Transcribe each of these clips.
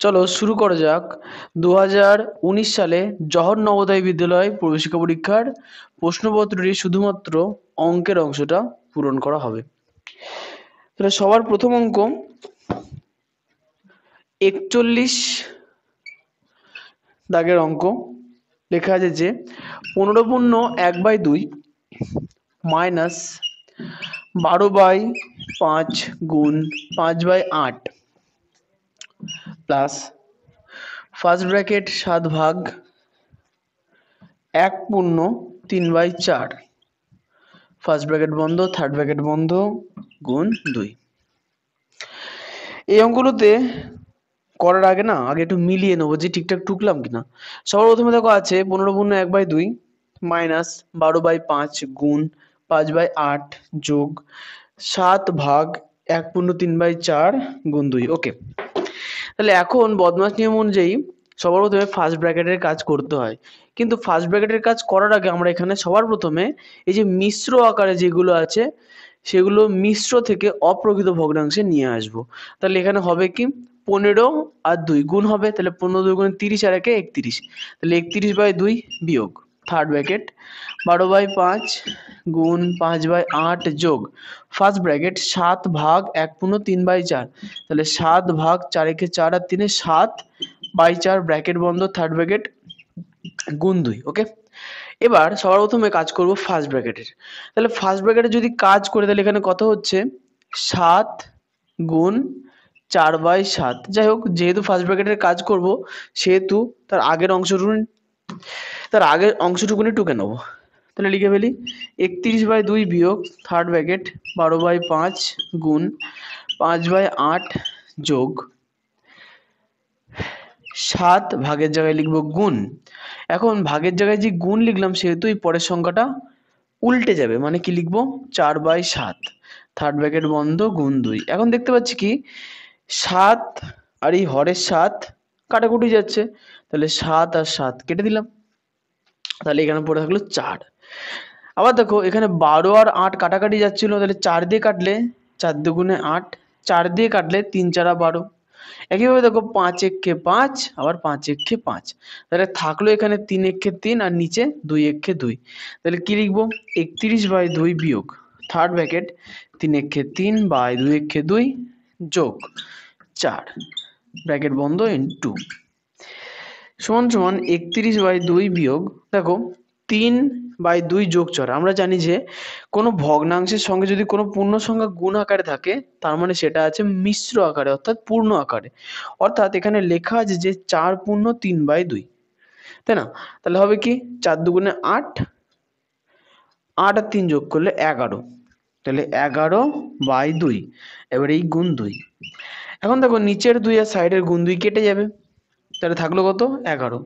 চলো শুরু করা যাক 2019 সালে জওহর নবোদয় বিদ্যালয় প্রবেশিকা পরীক্ষার প্রশ্নপত্রটি শুধুমাত্র অঙ্কের অংশটা পূরণ করা হবে। তাহলে সবার প্রথম অঙ্ক 41 দাগের অঙ্ক। লেখা আছে যে 15/1/2 মাইনাস 12/5 গুণ 5/8 প্লাস ফার্স্ট ব্র্যাকেট 7 ভাগ 1/3/4 ফার্স্ট ব্র্যাকেট বন্ধ থার্ড ব্র্যাকেট বন্ধ গুণ 2। এই অঙ্কগুলোতে করার আগে আগে একটু মিলিয়ে নেবো যে ঠিকঠাক টুকলাম কিনা। সবার প্রথমে দেখো আছে 15/1/2 মাইনাস 12/5 গুণ 5/8 যোগ 7 ভাগ 1/3/4 গুণ 2। ওকে, তাহলে এখন বদমাস নিয়ম অনুযায়ী সবার প্রথমে ফার্স্ট ব্র্যাকেটের কাজ করতে হয়, কিন্তু ফার্স্ট ব্র্যাকেটের কাজ করার আগে আমরা এখানে সবার প্রথমে এই যে মিশ্র আকারে যেগুলো আছে সেগুলো মিশ্র থেকে অপ্রকৃত ভগ্নাংশে নিয়ে আসবো। তাহলে এখানে হবে কি 15 আর 2 গুণ হবে, তাহলে 15 2 গুণ 30 আর 1 31, তাহলে 31/2 বিয়োগ থার্ড ব্র্যাকেট 12/5 গুণ 5/8 যোগ ফার্স্ট ব্র্যাকেট 7 ভাগ 1/3/4, তাহলে 7 ভাগ 4 একে 4 আর 3 7/4 ব্র্যাকেট বন্ধ থার্ড ব্র্যাকেট গুণ 2। ওকে, এবার সবার প্রথমে কাজ করব ফার্স্ট ব্র্যাকেটের। তাহলে ফার্স্ট ব্র্যাকেটে যদি কাজ করে তাহলে এখানে কত হচ্ছে 7 গুণ 4/7। যাই হোক, যেহেতু ফার্স্ট ব্র্যাকেটের কাজ করব সেহেতু তার আগের অংশটুকুনি টুকে নেব। তাহলে লিখে ফেলি 31/2 বিয়োগ থার্ড ব্র্যাকেট 12/5 গুণ 5/8 যোগ 7 ভাগের জায়গায় লিখব গুণ। এখন ভাগের জায়গায় যে গুণ লিখলাম সেহেতু এই পরের সংখ্যাটা উল্টে যাবে, মানে কি লিখবো 4/7 থার্ড ব্র্যাকেট বন্ধ গুণ 2। এখন দেখতে পাচ্ছি কি 7 আর এই হরের 7 কাটাকুটি যাচ্ছে, তাহলে 7 আর 7 কেটে দিলাম, তাহলে এখানে পড়ে থাকলো 4। আবার দেখো এখানে 12 আর 8 কাটাকাটি যাচ্ছিল, তাহলে 4 দিয়ে কাটলে 4 দুগুণে 8, 4 দিয়ে কাটলে 3 4 12। একইভাবে দেখো 5 একে 5 আবার 5 একে 5, তাহলে থাকলো এখানে 3 একে 3 আর নিচে 2 একে 2, তাহলে কি লিখবো 31/2 বিয়োগ থার্ড ব্র্যাকেট 3 একে 3/2 একে 2 যোগ 4 ব্র্যাকেট বন্ধ ইনটু সমান সমান 31/2 বিয়োগ দেখো 3/2 যোগ 4। আমরা জানি যে কোনো ভগ্নাংশের সঙ্গে যদি কোনো পূর্ণ সংখ্যা গুণ আকারে থাকে তার মানে সেটা আছে মিশ্র আকারে অর্থাৎ পূর্ণ আকারে। অর্থাৎ এখানে লেখা আছে যে 4 পূর্ণ 3/2, তাই না? তাহলে হবে কি 4 দুগুণে 8, 8 আর 3 যোগ করলে 11, তাহলে 11/2 এবার এই গুণ 2। এখন দেখো নিচের 2 আর সাইডের গুণ 2 কেটে যাবে, তাহলে থাকলো কত 11।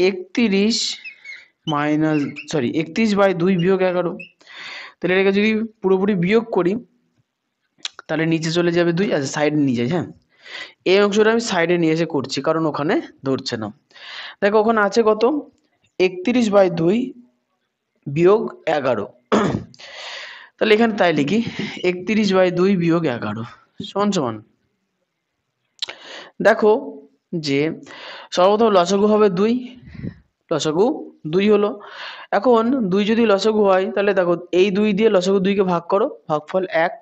31/2 বিয়োগ 11, তাহলে এটাকে যদি পুরোপুরি বিয়োগ করি তাহলে নিচে চলে যাবে 2, আচ্ছা সাইডে নিয়ে যাই। হ্যাঁ, এই অংশটা আমি সাইডে নিয়ে এসে করছি কারণ ওখানে ধরছে না। দেখো ওখানে আছে কত 31/2 বিয়োগ 11, তাহলে এখানে তাই লিখি 31/2 বিয়োগ 11 সমান সমান দেখো যে সর্বপ্রথম লসাগু হবে 2, লসাগু 2 হলো। এখন 2 যদি লসাগু হয় তাহলে দেখো এই 2 দিয়ে লসাগু 2 কে ভাগ করো, ভাগফল 1,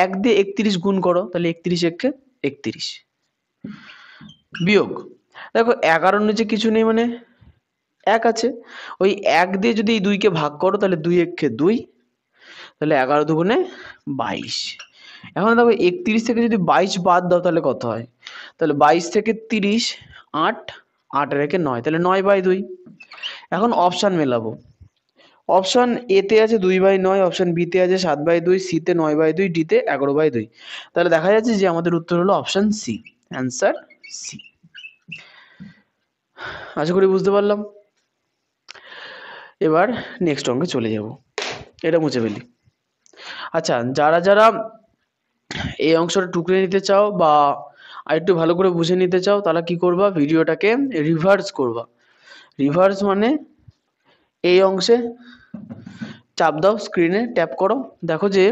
1 দিয়ে 31 গুণ করো, তাহলে 31 একে 31 বিয়োগ দেখো 11 নিচে কিছু নেই মানে 1 আছে, ওই 1 দিয়ে যদি এই 2 কে ভাগ করো তাহলে 2 একে 2, তাহলে 11 দুগুণে 22। এখন দেখো 31 থেকে যদি 22 বাদ দাও তাহলে কত হয়, তাহলে 22 থেকে 30 8, 8 আর একে 9, তাহলে 9/2। এখন অপশান মেলাবো, অপশান এ তে আছে 2/9, অপশান বি তে আছে 7/2, সি তে 9/2, ডি তে 11/2, তাহলে দেখা যাচ্ছে যে আমাদের উত্তর হলো অপশান সি, অ্যান্সার সি। আশা করি বুঝতে পারলাম। এবার নেক্সট অঙ্কে চলে যাব, এটা মুছে ফেলি। আচ্ছা, যারা যারা এই অংশটা টুকরে নিতে চাও বা আরেকটু ভালো করে বুঝে নিতে চাও তাহলে কি করবা, ভিডিওটাকে রিভার্স করবা। রিভার্স মানে এই অংশে চাপ দাও, স্ক্রিনে ট্যাপ করো, দেখো যে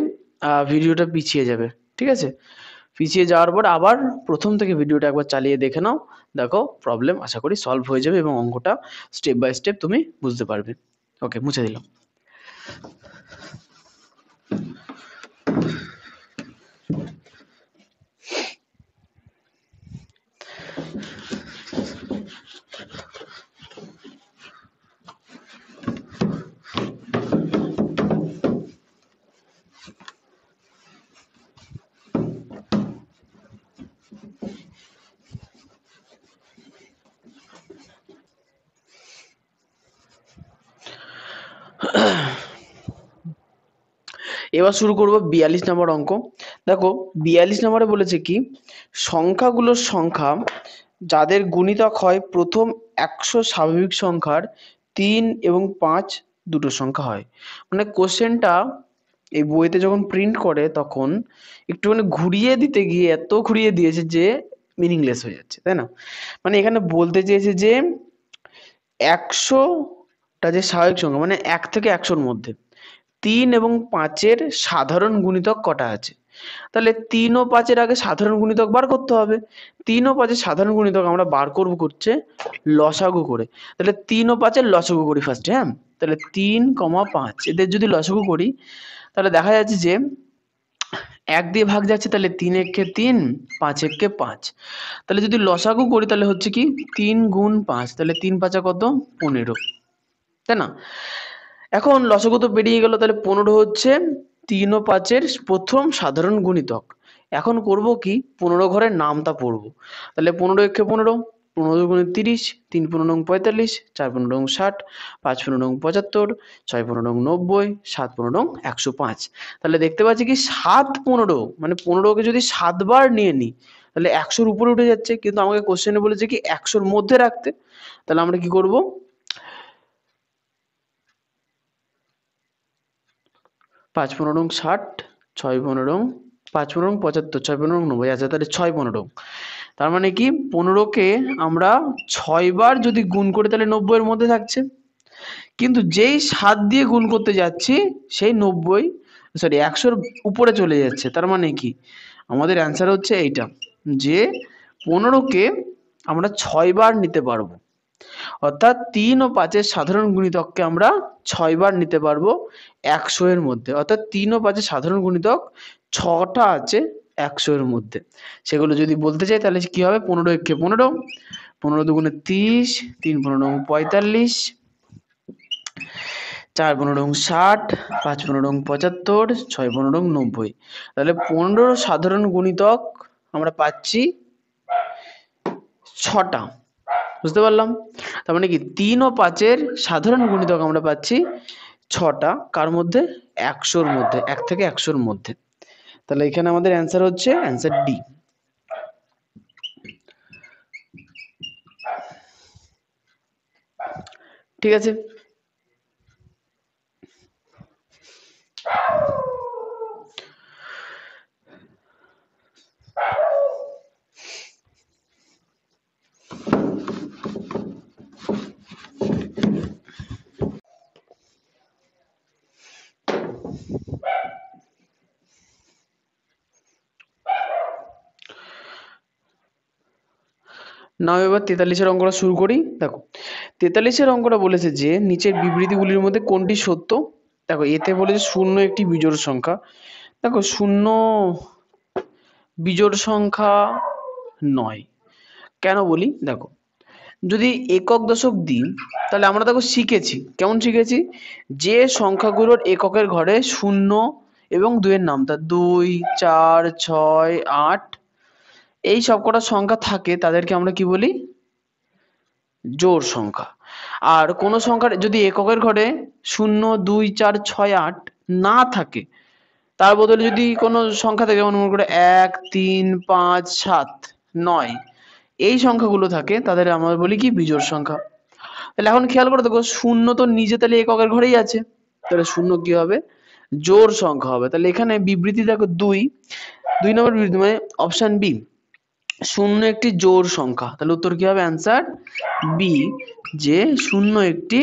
ভিডিওটা পিছিয়ে যাবে। ঠিক আছে, পিছিয়ে যাওয়ার পর আবার প্রথম থেকে ভিডিওটা একবার চালিয়ে দেখে নাও, দেখো প্রবলেম আশা করি সলভ হয়ে যাবে এবং অঙ্কটা স্টেপ বাই স্টেপ তুমি বুঝতে পারবে। ওকে, মুছে দিলাম। এবার শুরু করব 42 নম্বর অঙ্ক। দেখো 42 নম্বরে বলেছে কি, সংখ্যাগুলোর সংখ্যা যাদের গুণিতক হয় প্রথম 100 স্বাভাবিক সংখ্যার 3 এবং 5 দুটো সংখ্যা হয়। মানে কোশ্চেনটা এই বইতে যখন প্রিন্ট করে তখন একটুখানি ঘুরিয়ে দিতে গিয়ে এত ঘুরিয়ে দিয়েছে যে মিনিংলেস হয়ে যাচ্ছে, তাই না? মানে এখানে বলতে চেয়েছে যে 100টা যে স্বাভাবিক সংখ্যা, মানে 1 থেকে 100-র মধ্যে 3 এবং 5-এর সাধারণ গুণিতক কটা আছে। তাহলে 3 ও 5-এর আগে সাধারণ গুণিতক বার করতে হবে। 3 ও 5-এর সাধারণ গুণিতক আমরা বার করব করছে লসাগু করে। তাহলে 3 ও 5-এর লসাগু করি ফার্স্টে, হ্যাঁ? তাহলে 3, 5 এদের যদি লসাগু করি তাহলে দেখা যাচ্ছে যে 1 দিয়ে ভাগ যাচ্ছে, তাহলে 3 একে 3, 5 একে 5। তাহলে যদি লসাগু করি তাহলে হচ্ছে কি 3 গুণ 5, তাহলে 3 5 কত 15, তাই না? এখন লসাগু তো বেরিয়ে গেল, তাহলে 15 হচ্ছে 3 ও 5-এর প্রথম সাধারণ গুণিতক। এখন করব কি 15 ঘরের নামটা পড়ব। তাহলে 15 একে 15, 15 গুণে 30, 3 15 45, 4 15 60, 5 15 75, 6 15 90, 7 15 105। তাহলে দেখতে পাচ্ছি কি 7 15, মানে 15কে যদি 7 বার নিয়ে নিই তাহলে 100-র উপরে উঠে যাচ্ছে, কিন্তু আমাকে কোশ্চেনে বলেছে কি 100-র মধ্যে রাখতে। তাহলে আমরা কি করব, 5 15 60, 6 15, 5 15 75, 6 15 90। আচ্ছা, তাহলে 6 15। তার মানে কি 15কে আমরা 6 বার যদি গুণ করি তাহলে 90-এর মধ্যে থাকছে, কিন্তু যেই 7 দিয়ে গুণ করতে যাচ্ছি সেই 100-র উপরে চলে যাচ্ছে। তার মানে কি আমাদের অ্যান্সার হচ্ছে এইটা, যে 15কে আমরা 6 বার নিতে পারবো। অর্থাৎ 3 ও 5-এর সাধারণ গুণিতককে আমরা 6 বার নিতে পারবো 100-এর মধ্যে। অর্থাৎ 3 ও 5-এর সাধারণ গুণিতক 6টা আছে 100-এর মধ্যে। সেগুলো যদি বলতে চাই তাহলে কি হবে, 15 একে 15, 15 দুগুণে 30, 3 15 45, 4 15 60, 5 15 75, 6 15 90। তাহলে 15 সাধারণ গুণিতক আমরা পাচ্ছি 6টা। বুঝতে পারলাম? তার মানে কি 3 ও 5-এর সাধারণ গুণিতক আমরা পাচ্ছি 6টা, কার মধ্যে 100-র মধ্যে, 1 থেকে 100-র মধ্যে। তাহলে এখানে আমাদের অ্যান্সার হচ্ছে অ্যান্সার ডি। ঠিক আছে, নাও এবার 43-এর অঙ্কটা শুরু করি। দেখো 43-এর অঙ্কটা বলেছে যে নিচের বিবৃতিগুলির মধ্যে কোনটি সত্য। দেখো এতে বলেছে 0 একটি বিজোড় সংখ্যা। দেখো 0 বিজোড় সংখ্যা নয়। কেন বলি, দেখো যদি একক দশক দিই তাহলে আমরা দেখো শিখেছি, কেমন শিখেছি, যে সংখ্যাগুলোর এককের ঘরে 0 এবং 2-এর নামতা 2, 4, 6, 8 এই সবকটা সংখ্যা থাকে তাদেরকে আমরা কি বলি, জোড় সংখ্যা। আর কোন সংখ্যার যদি এককের ঘরে 0, 2, 4, 6, 8 না থাকে, তার বদলে যদি কোনো সংখ্যা থাকে, যেমন মনে করে 1, 3, 5, 7, 9 এই সংখ্যাগুলো থাকে, তাদের আমরা বলি কি বিজোড় সংখ্যা। তাহলে এখন খেয়াল করে দেখো 0 তো নিজে তাহলে এককের ঘরেই আছে, তাহলে 0 কি হবে, জোড় সংখ্যা হবে। তাহলে এখানে বিবৃতি দেখো 2 নম্বর বিবৃতি মানে অপশন বি, 0 একটি জোড় সংখ্যা। তাহলে উত্তর কি হবে, অ্যান্সার বি, যে 0 একটি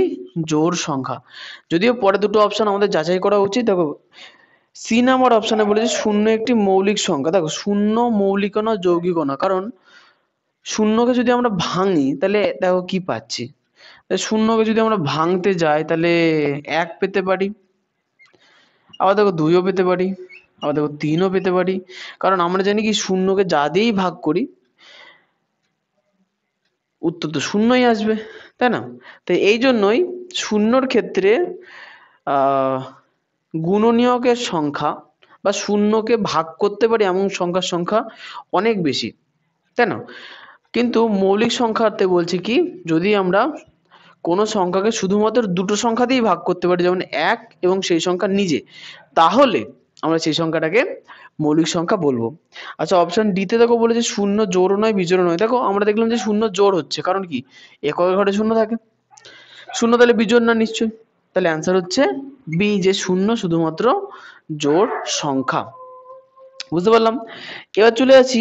জোড় সংখ্যা। যদিও পরে দুটো অপশন আমাদের যাচাই করা উচিত। দেখো সি নাম্বার অপশনে বলেছে শূন্য একটি মৌলিক সংখ্যা। দেখো শূন্য মৌলিক না যৌগিক না, কারণ শূন্যকে যদি আমরা ভাঙি তাহলে দেখো কি পাচ্ছি, শূন্যকে যদি আমরা ভাঙতে যাই তাহলে 1 পেতে পারি, আবার দেখো 2ও পেতে পারি, আবার দেখো 3ও পেতে পারি, কারণ আমরা জানি কি শূন্যকে যা দিয়েই ভাগ করি উত্তর তো শূন্যই আসবে, তাই না? তো এই জন্যই শূন্যর ক্ষেত্রে গুণনীয়কের সংখ্যা বা শূন্যকে ভাগ করতে পারি এমন সংখ্যা অনেক বেশি, তাই না? কিন্তু মৌলিক সংখ্যাতে বলছে কি, যদি আমরা কোনো সংখ্যাকে শুধুমাত্র দুটো সংখ্যা দিয়েই ভাগ করতে পারি, যেমন 1 এবং সেই সংখ্যা নিজে, তাহলে আমরা সেই সংখ্যাটাকে মৌলিক সংখ্যা বলবো। আচ্ছা, অপশন ডিতে দেখো বলেছে শূন্য জোড় নয় বিজোড় নয়। দেখো আমরা দেখলাম যে শূন্য জোড় হচ্ছে, কারণ কি এককের ঘরে শূন্য থাকে, শূন্য তাহলে বিজোড় না নিশ্চয়ই, তাহলে অ্যান্সার হচ্ছে বি, যে শূন্য শুধুমাত্র জোড় সংখ্যা। বুঝতে পারলাম। এবার চলে আসি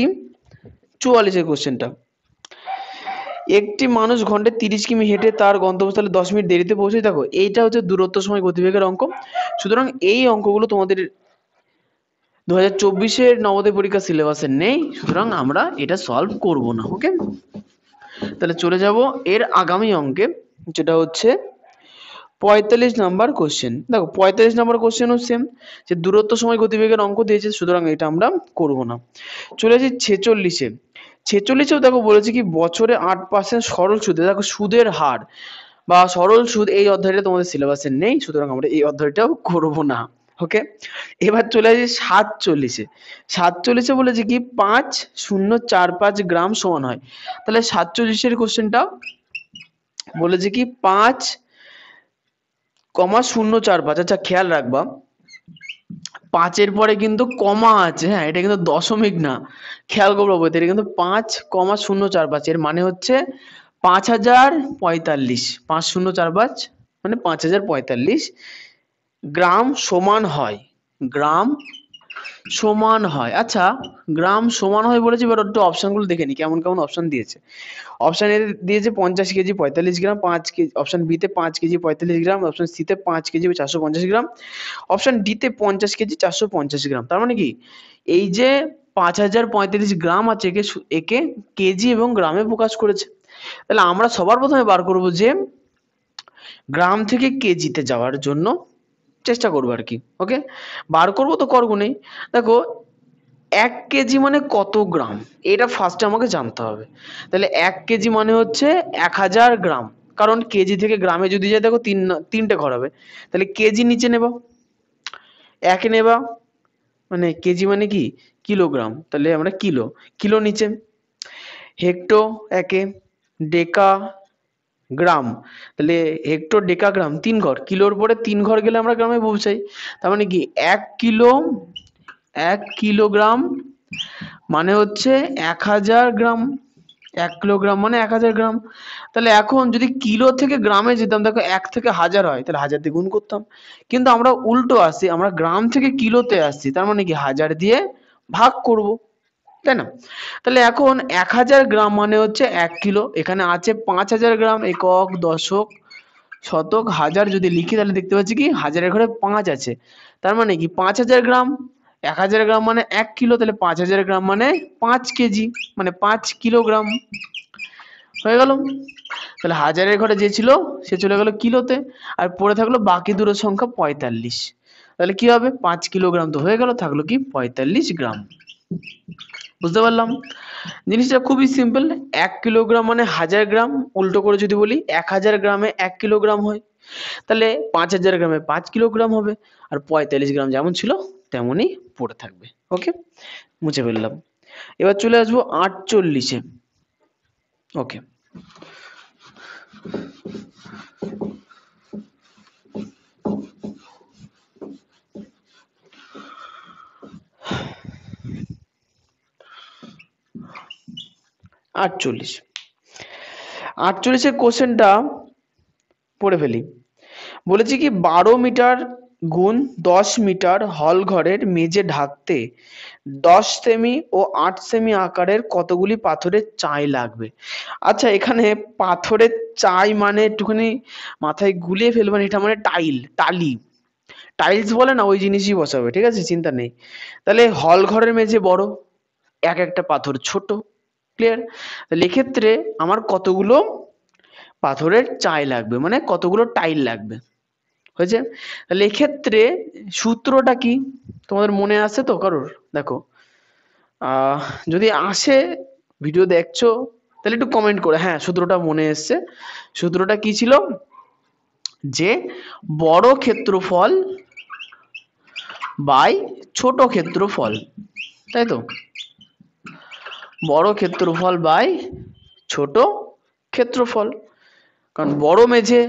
44-এর কোশ্চেনটা। একটি মানুষ ঘন্টায় 30 কিমি হেঁটে তার গন্তব্যস্থলে 10 মিনিট দেরিতে পৌঁছে। দেখো এইটা হচ্ছে দূরত্ব সময় গতিবেগের অঙ্ক, সুতরাং এই অঙ্কগুলো তোমাদের 2024-এর নবোদয় পরীক্ষা সিলেবাসে নেই, সুতরাং আমরা এটা সলভ করব না। ওকে, তাহলে চলে যাব এর আগামী অঙ্কে, যেটা হচ্ছে 45 নাম্বার কোশ্চেন। দেখো 45 নাম্বার কোশ্চেনও সেম, যে দূরত্ব সময় গতিবেগের অঙ্ক দিয়েছে, সুতরাং এটা আমরা করব না। চলে আসি 46-এ। 46-এও দেখো বলেছে কি বছরে 8% সরল সুদে, দেখো সুদের হার বা সরল সুদ এই অধ্যায়টা তোমাদের সিলেবাসে নেই, সুতরাং আমরা এই অধ্যায়টাও করব না। ওকে, এবার চলে আসি 47-এ। 47-এ বলেছে কি 5,045 গ্রাম সমান হয়। তাহলে 47-এর কোশ্চেনটা বলেছে কি 5,045। আচ্ছা খেয়াল রাখবা 5-এর পরে কিন্তু কমা আছে, হ্যাঁ এটা কিন্তু দশমিক না, খেয়াল করবো বলতে, এটা কিন্তু 5,045, এর মানে হচ্ছে 5,045, 5,045 মানে 5,045 গ্রাম সমান হয়, গ্রাম সমান হয়। আচ্ছা গ্রাম সমান হয় বলেছি, এবার একটু অপশনগুলো দেখে নি কেমন কেমন অপশন দিয়েছে। অপশন এ দিয়েছে 50 কেজি 45 গ্রাম, 5 কেজি, অপশন বি তে 5 কেজি 45 গ্রাম, অপশন সি তে 5 কেজি 450 গ্রাম, অপশন ডি তে 50 কেজি 450 গ্রাম। তার মানে কি এই যে 5,045 গ্রাম আছে, একে কেজি এবং গ্রামে প্রকাশ করেছে। তাহলে আমরা সবার প্রথমে বার করব যে গ্রাম থেকে কেজিতে যাওয়ার জন্য চেষ্টা করবো আর কি। ওকে, বার করবো তো করবো নেই। দেখো 1 কেজি মানে কত গ্রাম, এটা ফার্স্টে আমাকে জানতে হবে। তাহলে 1 কেজি মানে হচ্ছে 1000 গ্রাম, কারণ কেজি থেকে গ্রামে যদি যায় দেখো তিনটে ঘর হবে, তাহলে কেজি নিচে নেবা, 1 নেবা, মানে কেজি মানে কি কিলোগ্রাম, তাহলে আমরা কিলো, কিলো নিচে, হেক্টো 1-এ, ডেকা গ্রাম, তাহলে হেক্টর ডেকা গ্রাম 3 ঘর, কিলোর পরে 3 ঘর গেলে আমরা গ্রামে পৌঁছাই। তার মানে কি 1 কিলো, 1 কিলোগ্রাম মানে হচ্ছে 1000 গ্রাম, 1 কিলোগ্রাম মানে 1000 গ্রাম। তাহলে এখন যদি কিলো থেকে গ্রামে যেতাম, দেখো 1 থেকে 1000 হয়, তাহলে 1000 দিয়ে গুণ করতাম, কিন্তু আমরা উল্টো আসি, আমরা গ্রাম থেকে কিলোতে আসছি, তার মানে কি 1000 দিয়ে ভাগ করব, তাই না? তাহলে এখন 1000 গ্রাম মানে হচ্ছে 1 কিলো, এখানে আছে 5000 গ্রাম, একক দশক শতক হাজার যদি লিখি তাহলে দেখতে পাচ্ছি কি হাজারের ঘরে 5 আছে, তার মানে কি 5000 গ্রাম, 1000 গ্রাম মানে 1 কিলো, তাহলে 5000 গ্রাম মানে 5 কেজি, মানে 5 কিলোগ্রাম হয়ে গেল। তাহলে হাজারের ঘরে যে ছিল সে চলে গেল কিলোতে, আর পড়ে থাকলো বাকি দুটো সংখ্যা 45। তাহলে কি হবে 5 কিলোগ্রাম তো হয়ে গেল, থাকলো কি 45 গ্রাম। বুঝতে পারলাম জিনিসটা খুবই সিম্পল। 1 কিলোগ্রাম মানে 1000 গ্রাম, উল্টো করে যদি বলি 1000 গ্রামে 1 কিলোগ্রাম হয়, তাহলে 5000 গ্রামে 5 কিলোগ্রাম হবে, আর 45 গ্রাম যেমন ছিল তেমনই পড়ে থাকবে। ওকে, মুছে ফেললাম। এবার চলে আসবো 48-এ। ওকে, আটচল্লিশ, 48-এর কোশ্চেনটা পড়ে ফেলি। বলেছি কি 12 মিটার গুণ 10 মিটার হল ঘরের মেঝে ঢাকতে 10 সেমি ও 8 সেমি আকারের কতগুলি পাথরের চাই লাগবে। আচ্ছা এখানে পাথরের চাই মানে একটুখানি মাথায় গুলিয়ে ফেলবেন, এটা মানে টালি, টাইলস বলে না ওই জিনিসই বসাবে, ঠিক আছে, চিন্তা নেই। তাহলে হল ঘরের মেঝে বড়, এক একটা পাথর ছোট। ক্লিয়ার? তাহলে এক্ষেত্রে আমার কতগুলো পাথরের চাই লাগবে, মানে কতগুলো টাইল লাগবে। হয়েছে? তাহলে এক্ষেত্রে সূত্রটা কি তোমাদের মনে আছে তো কারোর? দেখো, যদি আসে, ভিডিও দেখছো তাহলে একটু কমেন্ট করে, হ্যাঁ সূত্রটা মনে এসছে। সূত্রটা কি ছিল? যে বড় ক্ষেত্রফল বাই ছোট ক্ষেত্রফল, তাই তো? বড় ক্ষেত্রফল বাই ছোট ক্ষেত্রফল। কারণ বড় মেঝে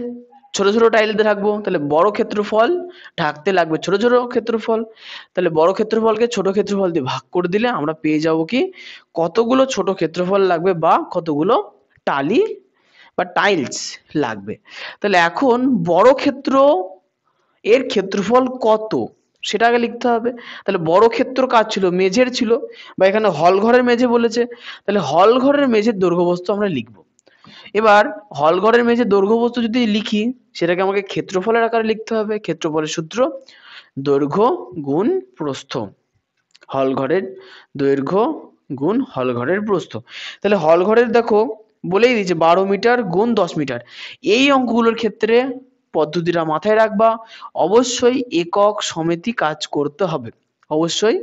ছোট ছোট টাইল দিয়ে ঢাকবো, তাহলে বড় ক্ষেত্রফল ঢাকতে লাগবে ছোট ছোট ক্ষেত্রফল। তাহলে বড় ক্ষেত্রফলকে ছোট ক্ষেত্রফল দিয়ে ভাগ করে দিলে আমরা পেয়ে যাব কি কতগুলো ছোট ক্ষেত্রফল লাগবে বা কতগুলো টালি বা টাইলস লাগবে। তাহলে এখন বড় ক্ষেত্র এর ক্ষেত্রফল কত সেটা আগে লিখতে হবে। তাহলে বড় ক্ষেত্র কার ছিল? মেঝের ছিল, বা এখানে হল ঘরের মেঝে বলেছে, তাহলে হল ঘরের মেঝের দৈর্ঘ্য আমরা লিখবো। এবার হল ঘরের মেঝে দৈর্ঘ্য বস্তু যদি লিখি, সেটাকে আমাকে ক্ষেত্রফলের আকারে লিখতে হবে। ক্ষেত্রফলের সূত্র দৈর্ঘ্য গুণ প্রস্থ। হল ঘরের দৈর্ঘ্য গুণ হল ঘরের প্রস্থ। তাহলে হল ঘরের দেখো বলেই দিয়েছে 12 মিটার গুণ 10 মিটার। এই অঙ্কগুলোর ক্ষেত্রে পদ্ধতিটা মাথায় রাখবা, অবশ্যই একক সমেতি কাজ করতে হবে, অবশ্যই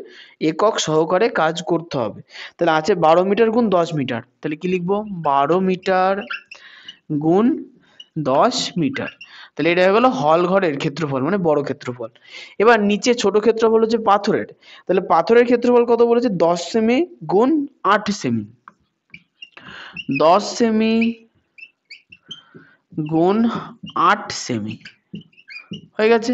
একক সহকারে কাজ করতে হবে। তাহলে আছে 12 মিটার গুণ 10 মিটার, তাহলে কি লিখবো? 12 মিটার গুণ 10 মিটার। তাহলে এটা হয়ে গেল হল ঘরের ক্ষেত্রফল, মানে বড় ক্ষেত্রফল। এবার নিচে ছোট ক্ষেত্রফল হচ্ছে পাথরের। তাহলে পাথরের ক্ষেত্রফল কত বলেছে? 10 সেমি গুণ 8 সেমি। 10 সেমি গুণ 8 সেমি হয়ে গেছে।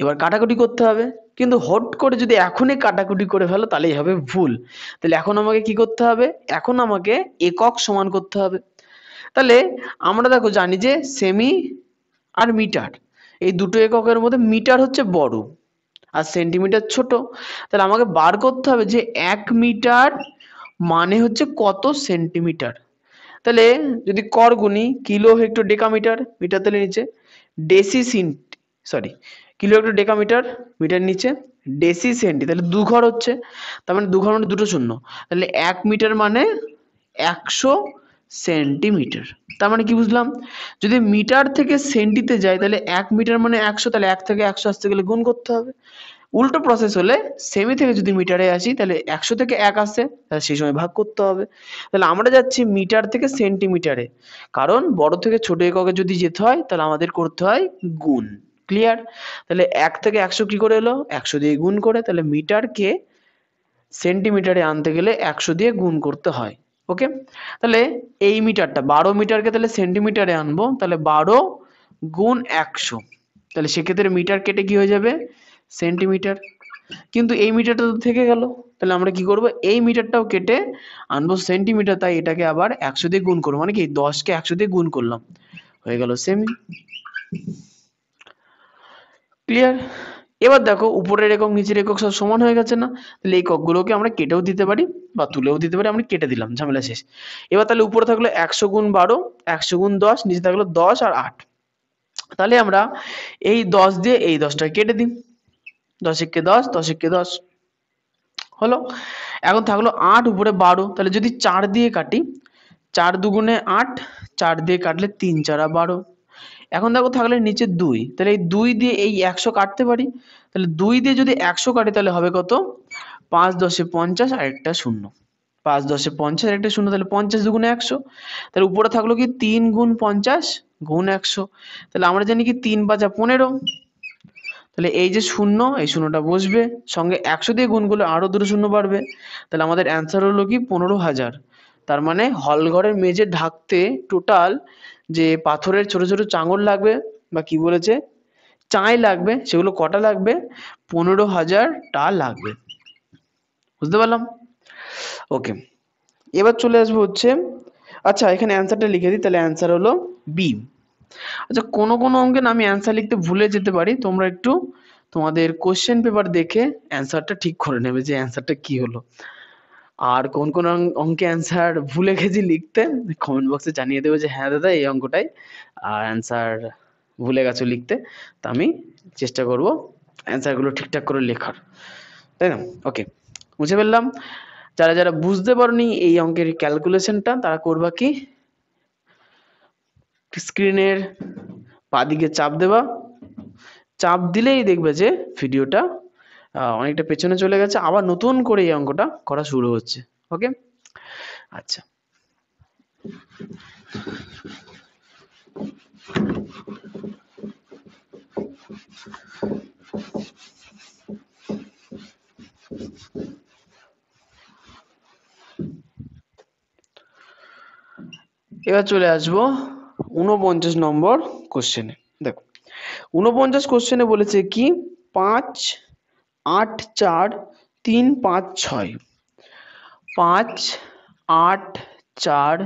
এবার কাটাকুটি করতে হবে, কিন্তু হট করে যদি এখনই কাটাকুটি করে ফেলো তাহলেই হবে ভুল। তাহলে এখন আমাকে কি করতে হবে? এখন আমাকে একক সমান করতে হবে। তাহলে আমরা দেখো জানি যে সেমি আর মিটার, এই দুটো এককের মধ্যে মিটার হচ্ছে বড় আর সেন্টিমিটার ছোট। তাহলে আমাকে বার করতে হবে যে 1 মিটার মানে হচ্ছে কত সেন্টিমিটার। তাহলে যদি কর গুনি, কিলো হেক্টর ডেকামিটার, মিটার তাহলে নিচে deci sorry, kilo hecto decametre, metre নিচে ডেসি সেন্টি, তাহলে দু ঘর হচ্ছে, তার মানে দু ঘর মানে দুটো শূন্য। তাহলে 1 মিটার মানে 100 সেন্টিমিটার। তার মানে কি বুঝলাম? যদি মিটার থেকে সেন্টিতে যায় তাহলে 1 মিটার মানে 100, তাহলে 1 থেকে 100 আসতে গেলে গুণ করতে হবে। উল্টো প্রসেস হলে সেমি থেকে যদি মিটারে আসি তাহলে 100 থেকে 1 আসে, তাহলে সেই সময় ভাগ করতে হবে। তাহলে আমরা যাচ্ছি মিটার থেকে সেন্টিমিটারে, কারণ বড় থেকে ছোট এককে যদি যেতে হয় তাহলে আমাদের করতে হয় গুণ। ক্লিয়ার? তাহলে 1 থেকে 100 কি করে এলো? 100 দিয়ে গুণ করে। তাহলে মিটারকে সেন্টিমিটারে আনতে গেলে 100 দিয়ে গুণ করতে হয়। ওকে? তাহলে এই মিটারটা 12 মিটারকে তাহলে সেন্টিমিটারে আনবো, তাহলে 12 গুণ 100, তাহলে সেক্ষেত্রে মিটার কেটে কি হয়ে যাবে? সেন্টিমিটার। কিন্তু এই মিটারটা তো থেকে গেল, তাহলে আমরা কি করব? এই মিটারটাও কেটে আনবো সেন্টিমিটার, তাই এটাকে আবার 100 দিয়ে গুণ করবো, মানে কি 10 কে 100 দিয়ে গুণ করলাম, হয়ে গেল সেমি। ক্লিয়ার? এবার দেখো উপরের একক নিচের একক সব সমান হয়ে গেছে না? তাহলে এই এককগুলোকে আমরা কেটেও দিতে পারি বা তুলেও দিতে পারি, আমরা কেটে দিলাম, ঝামেলা শেষ। এবার তাহলে উপরে থাকলো 100 গুণ 12, 100 গুণ 10, নিচে থাকলো 10 আর 8। তাহলে আমরা এই 10 দিয়ে এই 10টা কেটে দিই, 10 একে 10, 10 একে 10 হলো। এখন থাকলো 8 উপরে 12, তাহলে যদি 4 দিয়ে কাটি, 4 দুগুণে 8, 4 দিয়ে কাটলে 3 4 12। এখন দেখো থাকলে নিচে 2, তাহলে এই 2 দিয়ে এই 100 কাটতে পারি। তাহলে 2 দিয়ে যদি 100 কাটি তাহলে হবে কত? 5 10 এ 50 আর একটা শূন্য। 5 10 এ 50 আর একটা শূন্য, তাহলে 50 দুগুণে 100। তাহলে উপরে থাকলো কি 3 গুণ 50 গুণ 100। তাহলে আমরা জানি কি 3 5 15। তাহলে এই যে শূন্য, এই শূন্যটা বসবে, সঙ্গে 100 দিয়ে গুণ করলে আরো দুটো শূন্য বাড়বে। তাহলে আমাদের অ্যান্সার হলো কি 15,000। তার মানে হল ঘরের মেঝে ঢাকতে টোটাল যে পাথরের ছোট ছোট চাঙড় লাগবে বা কি বলেছে চাই লাগবে, সেগুলো কটা লাগবে? 15,000টা লাগবে। বুঝতে পারলাম? ওকে, এবার চলে আসবো হচ্ছে, আচ্ছা এখানে অ্যান্সারটা লিখে দিই, তাহলে অ্যান্সার হলো বি। আচ্ছা কোনো কোনো অঙ্কে না আমি অ্যান্সার লিখতে ভুলে যেতে পারি, তোমরা একটু তোমাদের কোশ্চেন পেপার দেখে অ্যান্সারটা ঠিক করে নেবে যে অ্যান্সারটা কি হলো। আর কোন কোন অঙ্কে অ্যান্সার ভুলে গেছি লিখতে, কমেন্ট বক্সে জানিয়ে দেবে যে হ্যাঁ দাদা এই অঙ্কটাই আর অ্যান্সার ভুলে গেছো লিখতে, তা আমি চেষ্টা করব অ্যান্সারগুলো ঠিকঠাক করে লেখার, তাই না? ওকে, বুঝে ফেললাম। যারা যারা বুঝতে পারোনি এই অঙ্কের ক্যালকুলেশনটা, তারা করবা কি, স্ক্রিনের বাঁদিকে চাপ দেবা, চাপ দিলেই দেখবে যে ভিডিওটা অনেকটা পেছনে চলে গেছে, আবার নতুন করে এই অঙ্কটা করা শুরু হচ্ছে। ওকে, আচ্ছা, এবার চলে আসবো 49 নম্বর কোশ্চেনে। দেখো 49 কোশ্চেনে বলেছে কি 5 8 4 3 5 6, 5 8 4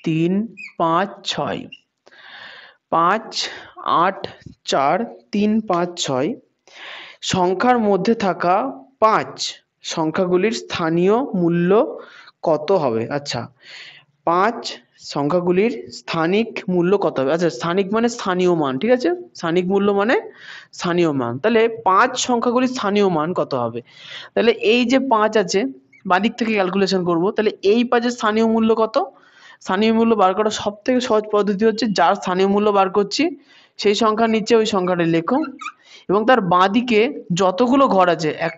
3 5 6, 5 8 4 3 5 6 সংখ্যার মধ্যে থাকা 5 সংখ্যাগুলির স্থানীয় মূল্য কত হবে? আচ্ছা, 5 সংখ্যাগুলির স্থানিক মূল্য কত হবে? আচ্ছা, স্থানিক মানে স্থানীয় মান, ঠিক আছে, স্থানিক মূল্য মানে স্থানীয় মান। তাহলে 5 সংখ্যাগুলির স্থানীয় মান কত হবে? তাহলে এই যে 5 আছে, বাদিক থেকে ক্যালকুলেশন করব। তাহলে এই 5 এর স্থানীয় মূল্য কত? স্থানীয় মূল্য বার করার সব থেকে সহজ পদ্ধতি হচ্ছে, যার স্থানীয় মূল্য বার করছি সেই সংখ্যার নিচে ওই সংখ্যাটা লেখো, এবং তার বাঁদিকে যতগুলো ঘর আছে, 1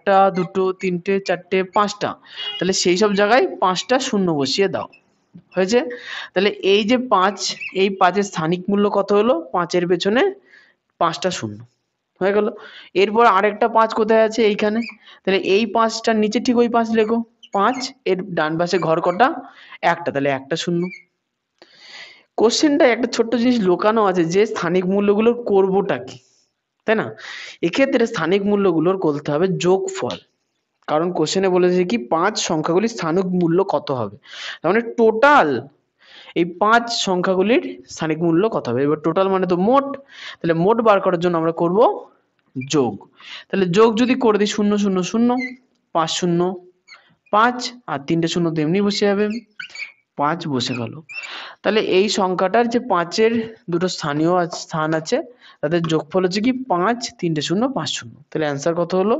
2 3 4 5টা, তাহলে সেই সব জায়গায় 5টা শূন্য বসিয়ে দাও। হয়েছে? তাহলে এই যে 5, এই 5 এর স্থানিক মূল্য কত হলো? 5 এর পেছনে 5টা শূন্য হয়ে গেল। এরপর আরেকটা 5 কোথায় আছে? এইখানে। তাহলে এই 5টার নিচে ঠিক ওই 5 লেখো। 5 এর ডান পাশে ঘর কটা? একটা, তাহলে একটা শূন্য। কোশ্চেনটা একটা ছোট্ট জিনিস লোকানো আছে, যে স্থানিক মূল্যগুলোর করবোটা কি, তাই না? এক্ষেত্রে স্থানিক মূল্যগুলোর করতে হবে যোগফল, কারণ কোশ্চেনে বলেছে কি 5 সংখ্যাগুলির স্থানিক মূল্য কত হবে। তার মানে টোটাল এই 5 সংখ্যাগুলির স্থানিক মূল্য কত হবে। এবার টোটাল মানে তো মোট, তাহলে মোট বার করার জন্য আমরা করব যোগ। তাহলে যোগ যদি করে দিই 0 0 0, 5 0 5, আর 3টে শূন্য তো এমনি বসে যাবে, 5 বসে গেল। তাহলে এই সংখ্যাটার যে 5-এর দুটো স্থানীয় স্থান আছে, তাদের যোগফল হচ্ছে কি 5 3টে শূন্য 5 0। তাহলে অ্যান্সার কত হলো?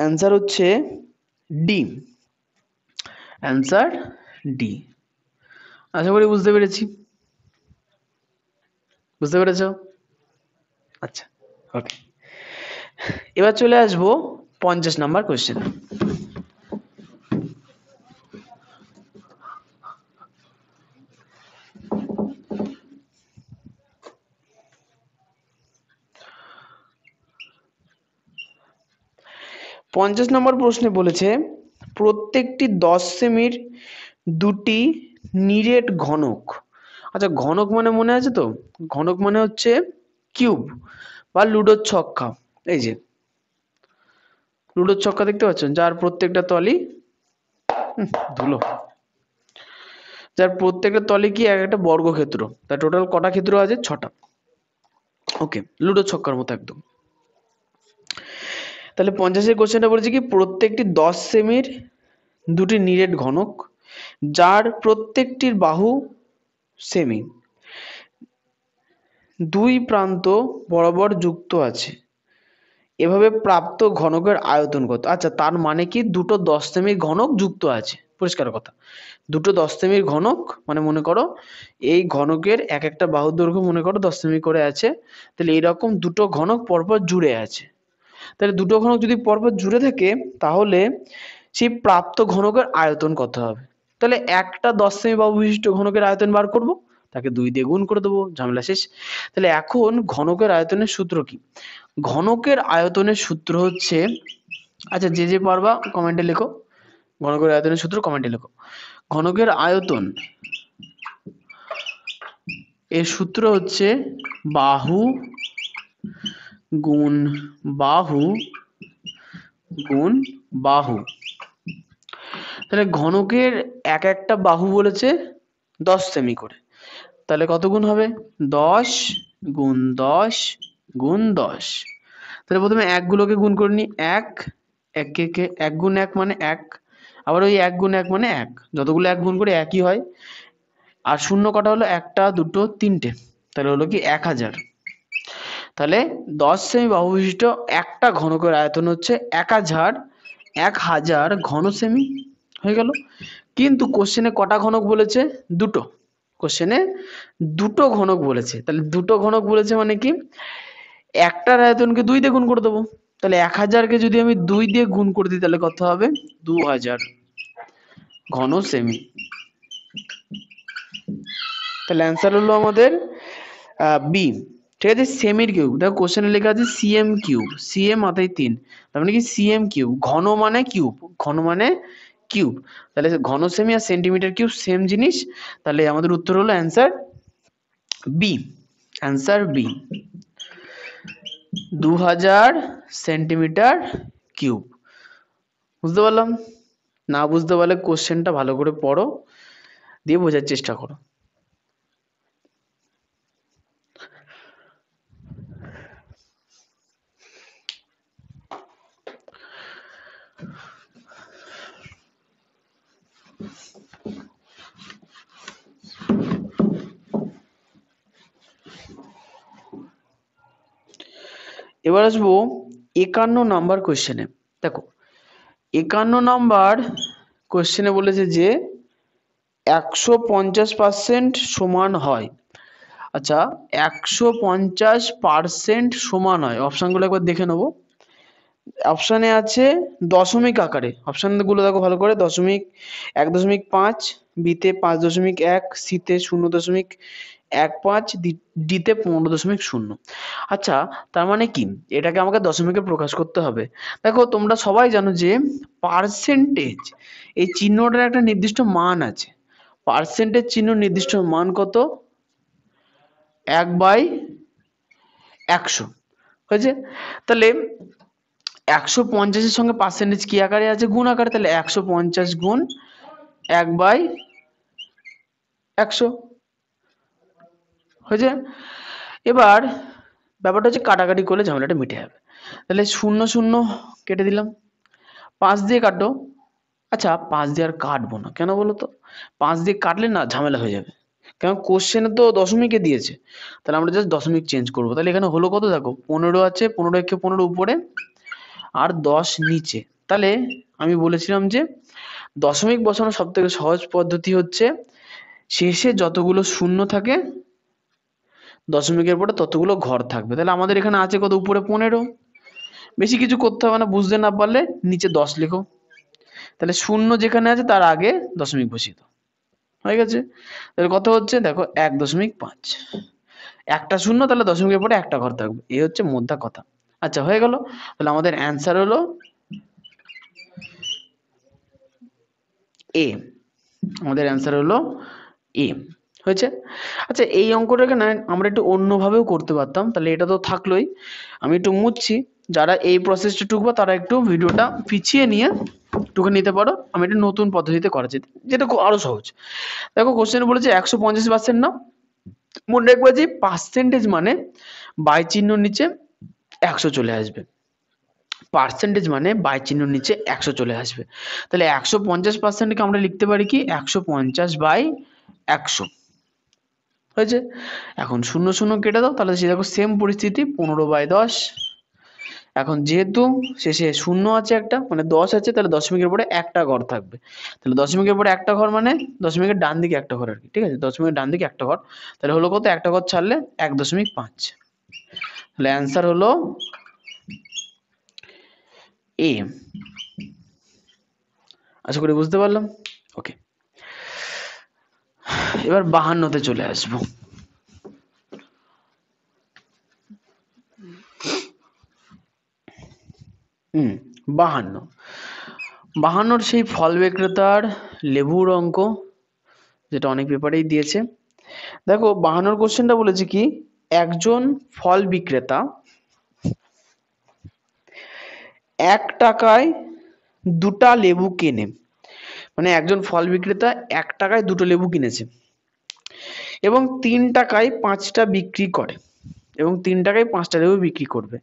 অ্যান্সার হচ্ছে ডি। Answer D. আশা করি বুঝতে পেরেছি, বুঝতে পেরেছ? আচ্ছা, ওকে, এবার চলে আসবো 50 নাম্বার কোশ্চেন। পঞ্চাশ নম্বর প্রশ্নে বলেছে প্রত্যেকটি 10 সেমির দুটি নিরেট ঘনক। আচ্ছা, ঘনক মানে মনে আছে তো? ঘনক মানে হচ্ছে কিউব বা লুডোর ছক্কা। এই যে লুডোর ছক্কা দেখতে পাচ্ছেন, যার প্রত্যেকটা তলই ধুলো, যার প্রত্যেকটা তলে কি এক একটা বর্গক্ষেত্র, তার টোটাল কটা ক্ষেত্র আছে? 6টা। ওকে, লুডোর ছক্কার মতো একদম। তাহলে 50-এর কোশ্চেনটা বলেছে কি প্রত্যেকটি 10 সেমির দুটি নিরেট ঘনক, যার প্রত্যেকটির বাহু সেমি, দুই প্রান্ত বরাবর যুক্ত আছে, এভাবে প্রাপ্ত ঘনকের আয়তন কত? আচ্ছা, তার মানে কি দুটো 10 সেমির ঘনক যুক্ত আছে, পরিষ্কার কথা। দুটো 10 সেমির ঘনক মানে মনে করো এই ঘনকের এক একটা বাহুর দৈর্ঘ্য মনে করো 10 সেমি করে আছে, তাহলে এরকম দুটো ঘনক পরপর জুড়ে আছে। তাহলে দুটো ঘনক যদি পরপর জুড়ে থাকে, তাহলে সেই প্রাপ্ত ঘনকের আয়তন কত হবে? তাহলে একটা 10 সেমি বাহু বিশিষ্ট ঘনকের আয়তন বার করব, তাকে 2 দিয়ে গুণ করে দেবো, ঝামেলা শেষ। তাহলে এখন ঘনকের আয়তনের সূত্র কি? ঘনকের আয়তনের সূত্র হচ্ছে, আচ্ছা যে যে পারবা কমেন্টে লেখো, ঘনকের আয়তনের সূত্র কমেন্টে লেখো। ঘনকের আয়তন এর সূত্র হচ্ছে বাহু গুণ বাহু গুণ বাহু। তাহলে ঘনকের এক একটা বাহু বলেছে 10 সেমি করে, তাহলে কত গুণ হবে? 10 গুণ 10 গুণ 10। তাহলে প্রথমে 1 গুলোকে গুণ করে নি, 1 1 গুণ 1 মানে 1, আবার ওই 1 গুণ 1 মানে 1, যতগুলো 1 গুণ করে একই হয়। আর শূন্য কটা হলো? 1 2 3টে, তাহলে হলো কি 1000। তাহলে 10 সেমি বাহু বিশিষ্ট একটা ঘনকের আয়তন হচ্ছে 1000 ঘন সেমি, হয়ে গেল। কিন্তু কোশ্চেনে কটা ঘনক বলেছে? দুটো। কোশ্চেনে দুটো ঘনক বলেছে, তাহলে দুটো ঘনক বলেছে মানে কি, একটার আয়তনকে 2 দিয়ে গুণ করে দেবো। তাহলে 1000কে যদি আমি 2 দিয়ে গুণ করে দিই তাহলে কত হবে? 2000 ঘন সেমি। তাহলে অ্যান্সার হলো আমাদের বি। ঠিক আছে, সেমির কিউব, দেখো কোশ্চেনে লেখা আছে সিএম কিউব, সিএম মাথায় 3, তার মানে কি সিএম কিউব, ঘন মানে কিউব, ঘন মানে কিউব, তাহলে ঘন সেমি আর সেন্টিমিটার কিউব সেম জিনিস। তাহলে আমাদের উত্তর হলো answer B, answer B, 2000 centimetre cube. বুঝতে পারলাম? না বুঝতে পারলে কোশ্চেনটা ভালো করে পড়ো, দিয়ে বোঝার চেষ্টা করো। এবার আসবো 51 নাম্বার কোশ্চেনে। দেখো 51 নাম্বার কোশ্চেনে বলেছে যে 150% সমান হয়। আচ্ছা, 150% সমান হয়, অপশনগুলো একবার দেখে নেবো। অপশানে আছে দশমিক আকারে, অপশানগুলো দেখো ভালো করে, 1.5, বিতে 5.1, সিতে 0.15, ডিতে 15.0। আচ্ছা, তার মানে কি এটাকে আমাকে দশমিকে প্রকাশ করতে হবে। দেখো তোমরা সবাই জানো যে পার্সেন্টেজ এই চিহ্নটার একটা নির্দিষ্ট মান আছে। পার্সেন্টেজ চিহ্ন নির্দিষ্ট মান কত? 1/100, হয়েছে। তাহলে 150-এর সঙ্গে পার্সেন্টেজ কি আকারে আছে? গুণ আকারে, তাহলে 150 গুণ 1/100, হয়েছে। এবার ব্যাপারটা হচ্ছে কাটাকাটি করলে ঝামেলাটা মিটে যাবে। তাহলে 0 0 কেটে দিলাম, 5 দিয়ে কাটো। আচ্ছা, 5 দিয়ে আর কাটবো না, কেন বলো তো? 5 দিয়ে কাটলে না ঝামেলা হয়ে যাবে, কারণ কোশ্চেনে তো দশমিকে দিয়েছে, তাহলে আমরা জাস্ট দশমিক চেঞ্জ করবো। তাহলে এখানে হলো কত? দেখো 15 আছে, 15 একে 15 উপরে আর 10 নিচে। তাহলে আমি বলেছিলাম যে দশমিক বসানোর সব থেকে সহজ পদ্ধতি হচ্ছে শেষে যতগুলো শূন্য থাকে দশমিকের পরে ততগুলো ঘর থাকবে। তাহলে আমাদের এখানে আছে কত? উপরে 15। বেশি কিছু করতে হবে না, বুঝতে না পারলে নিচে 10 লেখো। তাহলে শূন্য যেখানে আছে তার আগে দশমিক বসিয়ে দাও, হয়ে গেছে। তাহলে কত হচ্ছে? দেখো 1.5, একটা শূন্য, তাহলে দশমিকের পরে একটা ঘর থাকবে, এই হচ্ছে মোদ্দা কথা। আচ্ছা, হয়ে গেল। তাহলে আমাদের অ্যান্সার হলো এ, আমাদের অ্যান্সার হলো এ, হয়েছে। আচ্ছা, এই অঙ্কটাকে না আমরা একটু অন্যভাবেও করতে পারতাম, তাহলে এটা তো থাকলোই, আমি একটু মুছছি। যারা এই প্রসেসটা টুকবো তারা একটু ভিডিওটা পিছিয়ে নিয়ে টুকে নিতে পারো, আমি একটা নতুন পদ্ধতিতে করা যেত, যেটা আরো সহজ। দেখো কোশ্চেন বলেছে 150% না, মনে রাখবে যে পার্সেন্টেজ মানে বাই চিহ্ন নিচে 100 চলে আসবে, পার্সেন্টেজ মানে বাই চিহ্ন নিচে 100 চলে আসবে। তাহলে 150%কে আমরা লিখতে পারি কি 150/100, হয়েছে। এখন 0 0 কেটে দাও, তাহলে সে দেখো সেম পরিস্থিতি 15/10। এখন যেহেতু শেষে শূন্য আছে একটা, মানে 10 আছে, তাহলে দশমিকের পরে একটা ঘর থাকবে। তাহলে দশমিকের পরে একটা ঘর মানে দশমিকের ডান দিকে একটা ঘর আর কি, ঠিক আছে, দশমিকের ডান দিকে একটা ঘর। তাহলে হলো কত? একটা ঘর ছাড়লে 1.5। তাহলে অ্যান্সার হলো এ। আশা করি বুঝতে পারলাম। ওকে, এবার 52তে চলে আসবো। হুম, 52 সেই ফল বিক্রেতার লেবুর অঙ্ক, যেটা অনেক পেপারেই দিয়েছে। দেখো 52 কোশ্চেনটা বলেছে কি, একজন ফল বিক্রেতা 1 টাকায় 2টা লেবু কেনে, মানে একজন ফল বিক্রেতা 1 টাকায় 2টো লেবু কিনেছে এবং 3 টাকায় 5টা বিক্রি করে, এবং 3 টাকায় 5টা লেবু বিক্রি করবে,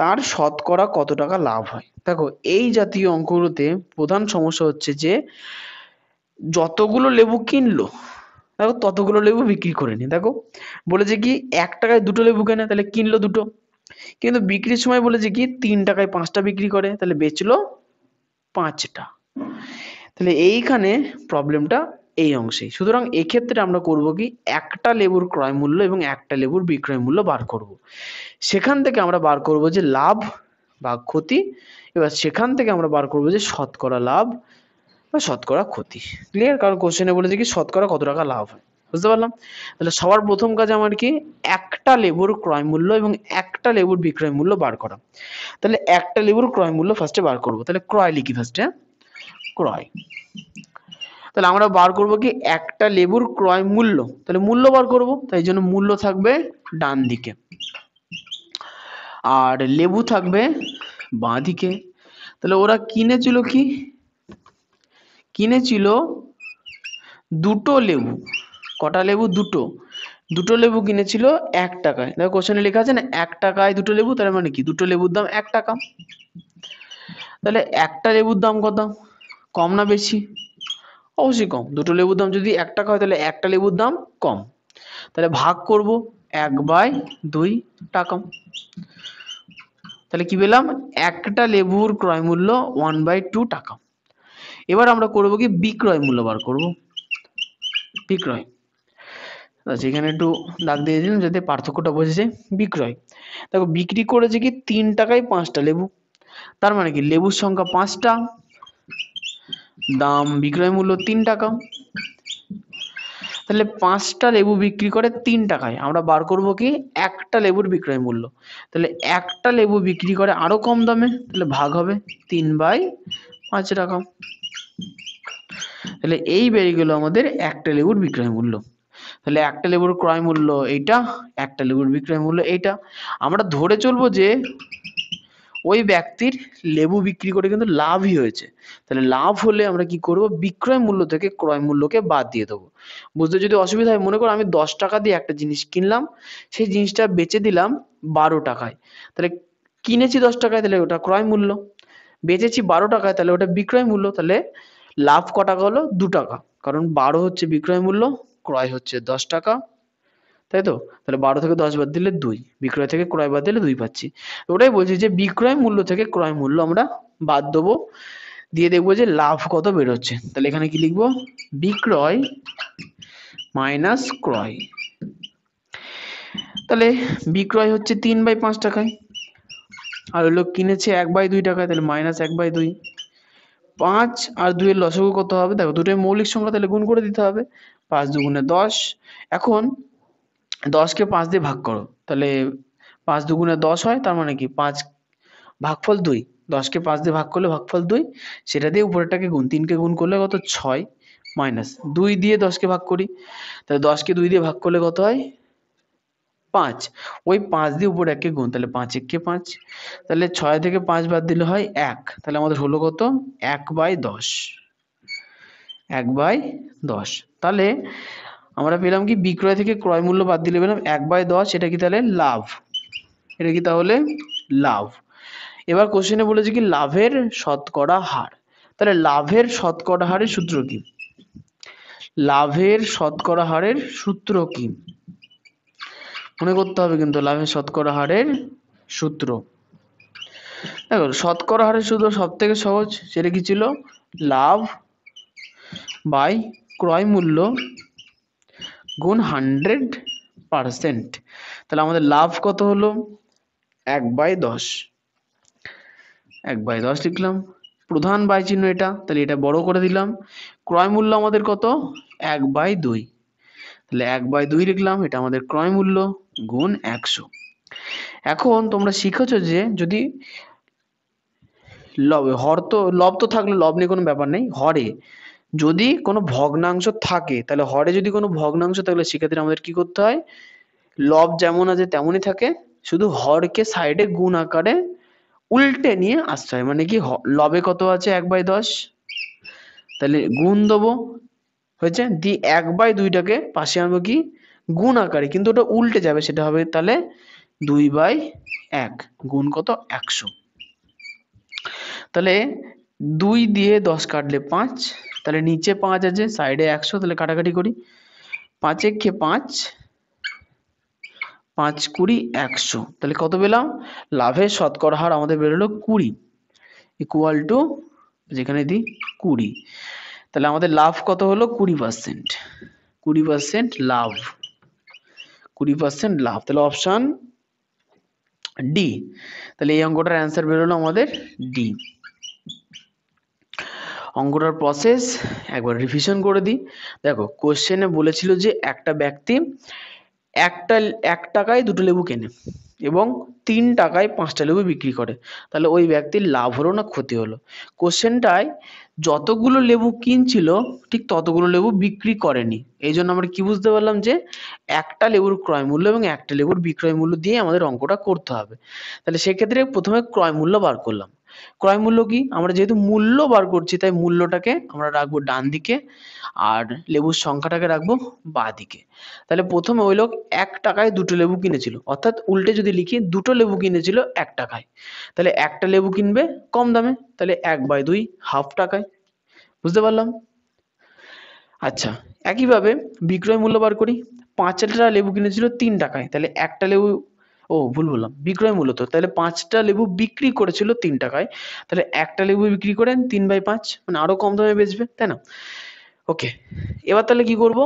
তার শতকরা কত টাকা লাভ হয়? দেখো এই জাতীয় অঙ্কগুলোতে প্রধান সমস্যা হচ্ছে যে যতগুলো লেবু কিনলো দেখো ততগুলো লেবু বিক্রি করে নি। দেখো বলেছে কি 1 টাকায় 2টো লেবু কেনে, তাহলে কিনলো 2টো। কিন্তু বিক্রির সময় বলেছে কি 3 টাকায় 5টা বিক্রি করে, তাহলে বেচলো 5টা। তাহলে এইখানে প্রবলেমটা এই অংশেই। সুতরাং এক্ষেত্রে আমরা করব কি একটা লেবুর ক্রয় মূল্য এবং একটা লেবুর বিক্রয় মূল্য বার করব। সেখান থেকে আমরা বার করব যে লাভ বা ক্ষতি, এবার সেখান থেকে আমরা বার করব যে শতকরা লাভ বা শতকরা ক্ষতি। ক্লিয়ার? কারণ কোশ্চেনে বলেছে কি শতকরা কত টাকা লাভ হয়। বুঝতে পারলাম? তাহলে সবার প্রথম কাজ আমার কি একটা লেবুর ক্রয় মূল্য এবং একটা লেবুর বিক্রয় মূল্য বার করা। তাহলে একটা লেবুর ক্রয় মূল্য ফার্স্টে বার করব। তাহলে ক্রয় লিখি ফার্স্টে, ক্রয়। তাহলে আমরা বার করব কি একটা লেবুর ক্রয় মূল্য, তাহলে মূল্য বার করব, তাই জন্য মূল্য থাকবে ডান দিকে আর লেবু থাকবে বাঁ দিকে। তাহলে ওরা কিনেছিল কি, কিনেছিল 2টো লেবু। কটা লেবু? 2টো। 2টো লেবু কিনেছিল 1 টাকায়। দেখো কোশ্চেনে লেখা আছে না 1 টাকায় 2টো লেবু, তার মানে কি 2টো লেবুর দাম 1 টাকা। তাহলে একটা লেবুর দাম কত? কম না বেশি? অবশ্যই কম। 2টো লেবুর দাম যদি 1 টাকা হয় তাহলে একটা লেবুর দাম কম। তাহলে ভাগ করব 1/2 টাকা। তাহলে কি পেলাম? একটা লেবুর ক্রয় মূল্য 1/2 টাকা। এবার আমরা করব কি বিক্রয় মূল্য বার করব। বিক্রয়, আচ্ছা এখানে একটু দাগ দিয়ে দিলাম যাতে পার্থক্যটা বোঝা যায়। বিক্রয়, দেখো বিক্রি করেছে কি 3 টাকায় 5টা লেবু, তার মানে কি লেবুর সংখ্যা 5টা, দাম বিক্রয় মূল্য 3 টাকা। তাহলে 5টা লেবু বিক্রি করে 3 টাকায়, আমরা বার করব কি একটা লেবুর বিক্রয় মূল্য। তাহলে একটা লেবু বিক্রি করে আরো কম দামে, তাহলে ভাগ হবে 3/5 টাকা। তাহলে এই বেরিয়ে গেল আমাদের একটা লেবুর বিক্রয় মূল্য। তাহলে একটা লেবুর ক্রয় মূল্য এইটা, একটা লেবুর বিক্রয় মূল্য এইটা। আমরা ধরে চলবো যে ওই ব্যক্তির লেবু বিক্রি করে কিন্তু লাভই হয়েছে। তাহলে লাভ হলে আমরা কি করব বিক্রয় মূল্য থেকে ক্রয় মূল্যকে বাদ দিয়ে দেবো। বুঝতে যদি অসুবিধা হয়, মনে করো আমি 10 টাকা দিয়ে একটা জিনিস কিনলাম, সেই জিনিসটা বেচে দিলাম 12 টাকায়, তাহলে কিনেছি 10 টাকায় তাহলে ওটা ক্রয় মূল্য, বেচেছি 12 টাকায় তাহলে ওটা বিক্রয় মূল্য। তাহলে লাভ ক টাকা হলো? 2 টাকা, কারণ 12 হচ্ছে বিক্রয় মূল্য, ক্রয় হচ্ছে 10 টাকা, তাই তো? তাহলে 12 থেকে 10 বাদ দিলে 2, বিক্রয় থেকে ক্রয় বাদ দিলে 2 পাচ্ছি। ওটাই বলছি যে বিক্রয় মূল্য থেকে ক্রয় মূল্য আমরা বাদ দেবো, দিয়ে দেখবো যে লাভ কত বেরোচ্ছে। তাহলে এখানে কি লিখবো? বিক্রয় মাইনাস ক্রয়। তাহলে বিক্রয় হচ্ছে 3/5 টাকায়, আর হলো কিনেছে 1/2 টাকায়, তাহলে মাইনাস 1/2। 5 আর 2 এর লসাগু কত হবে? দেখো দুটোই মৌলিক সংখ্যা, তাহলে গুণ করে দিতে হবে। 5 দুগুণে 10। এখন 10কে 5 দিয়ে ভাগ করো, তাহলে 5 দুগুণে 10 হয়, তার মানে কি 5 ভাগফল 2। 10কে 5 দিয়ে ভাগ করলে ভাগফল 2, সেটা দিয়ে উপরেরটাকে গুণ, 3কে গুণ করলে কত? 6 মাইনাস 2 দিয়ে 10কে ভাগ করি, তাহলে 10কে 2 দিয়ে ভাগ করলে কত হয়? 5। ওই 5 দিয়ে উপরে 1কে গুণ, তাহলে 5 একে 5, তাহলে 6 থেকে 5 বাদ দিলে হয় 1, তাহলে আমাদের হলো কত? 1/10। 1/10। তাহলে আমরা পেলাম কি বিক্রয় থেকে ক্রয় মূল্য বাদ দিলে পেলাম 1/10। এটা কি তাহলে লাভ? এটা কি তাহলে লাভ? এবার কোশ্চেনে বলেছে কি লাভের শতকরা হার। তাহলে লাভের শতকরা হারের সূত্র কি? লাভের শতকরা হারের সূত্র কি মনে করতে হবে কিন্তু। লাভের শতকরা হারের সূত্র, দেখো শতকরা হারের সূত্র সব থেকে সহজ, সেটা কি ছিল? লাভ বাই ক্রয় মূল্য গুণ 100%। তাহলে আমাদের লাভ কত হলো? 1/10। 1/10 লিখলাম, প্রধান বাই চিহ্ন এটা, তাহলে এটা বড় করে দিলাম। ক্রয় মূল্য আমাদের কত? 1/2, তাহলে 1/2 লিখলাম, এটা আমাদের ক্রয় মূল্য গুণ 100। এখন তোমরা শিখেছো যে যদি লব তো থাকলে লব নিয়ে কোনো ব্যাপার নেই, হরে যদি কোনো ভগ্নাংশ থাকে, তাহলে হরে যদি কোনো ভগ্নাংশ থাকলে সেক্ষেত্রে আমাদের কি করতে হয়? লব যেমন আছে তেমনই থাকে, শুধু হরকে সাইডে গুণ আকারে উল্টে নিয়ে আসতে হয়। মানে কি লবে কত আছে? 1/10, তাহলে গুণ দেবো, হয়েছে? দিয়ে 1/2টাকে পাশে আনবো কি গুণ আকারে, কিন্তু ওটা উল্টে যাবে, সেটা হবে তাহলে 2/1 গুণ কত? 100। তাহলে 2 দিয়ে 10 কাটলে 5, তাহলে নিচে 5 আছে সাইডে 100, তাহলে কাটাকাটি করি। 5 একে 5, 5 20 100, তাহলে কত পেলাম? লাভের শতকরা হার আমাদের বেরোলো 20 ইকুয়াল টু, যেখানে দিই 20, তাহলে আমাদের লাভ কত হলো? 20%। 20% লাভ, 20% লাভ, তাহলে অপশন ডি। তাহলে এই অঙ্কটার অ্যান্সার বেরোলো আমাদের ডি। অঙ্কটার প্রসেস একবার রিভিশন করে দিই। দেখো কোশ্চেনে বলেছিল যে একটা ব্যক্তি 1 টাকায় 2টো লেবু কেনে এবং 3 টাকায় 5টা লেবু বিক্রি করে, তাহলে ওই ব্যক্তির লাভ হলো না ক্ষতি হলো? কোশ্চেনটায় যতগুলো লেবু কিনছিল ঠিক ততগুলো লেবু বিক্রি করেনি, এই জন্য আমরা কি বুঝতে পারলাম যে একটা লেবুর ক্রয় মূল্য এবং একটা লেবুর বিক্রয় মূল্য দিয়ে আমাদের অঙ্কটা করতে হবে। তাহলে সেক্ষেত্রে প্রথমে ক্রয় মূল্য বার করলাম। ক্রয় মূল্য কি? আমরা যেহেতু মূল্য বার করছি তাই মূল্যটাকে আমরা রাখবো ডান দিকে আর লেবুর সংখ্যাটাকে রাখবো বাঁ দিকে। তাহলে প্রথমে ওই লোক 1 টাকায় 2টো লেবু কিনেছিল, অর্থাৎ উল্টে যদি লিখি 2টো লেবু কিনেছিল 1 টাকায়, তাহলে একটা লেবু কিনবে কম দামে, তাহলে 1/2 হাফ টাকায়। বুঝতে পারলাম? আচ্ছা, একইভাবে বিক্রয় মূল্য বার করি। 5টা লেবু কিনেছিল 3 টাকায়, তাহলে একটা লেবু, ভুল বললাম, বিক্রয় মূল্য তো, তাহলে 5টা লেবু বিক্রি করেছিল 3 টাকায়, তাহলে একটা লেবু বিক্রি করেন 3/5, মানে আরো কম দামে বেচবে, তাই না? ওকে, এবার তাহলে কি করব?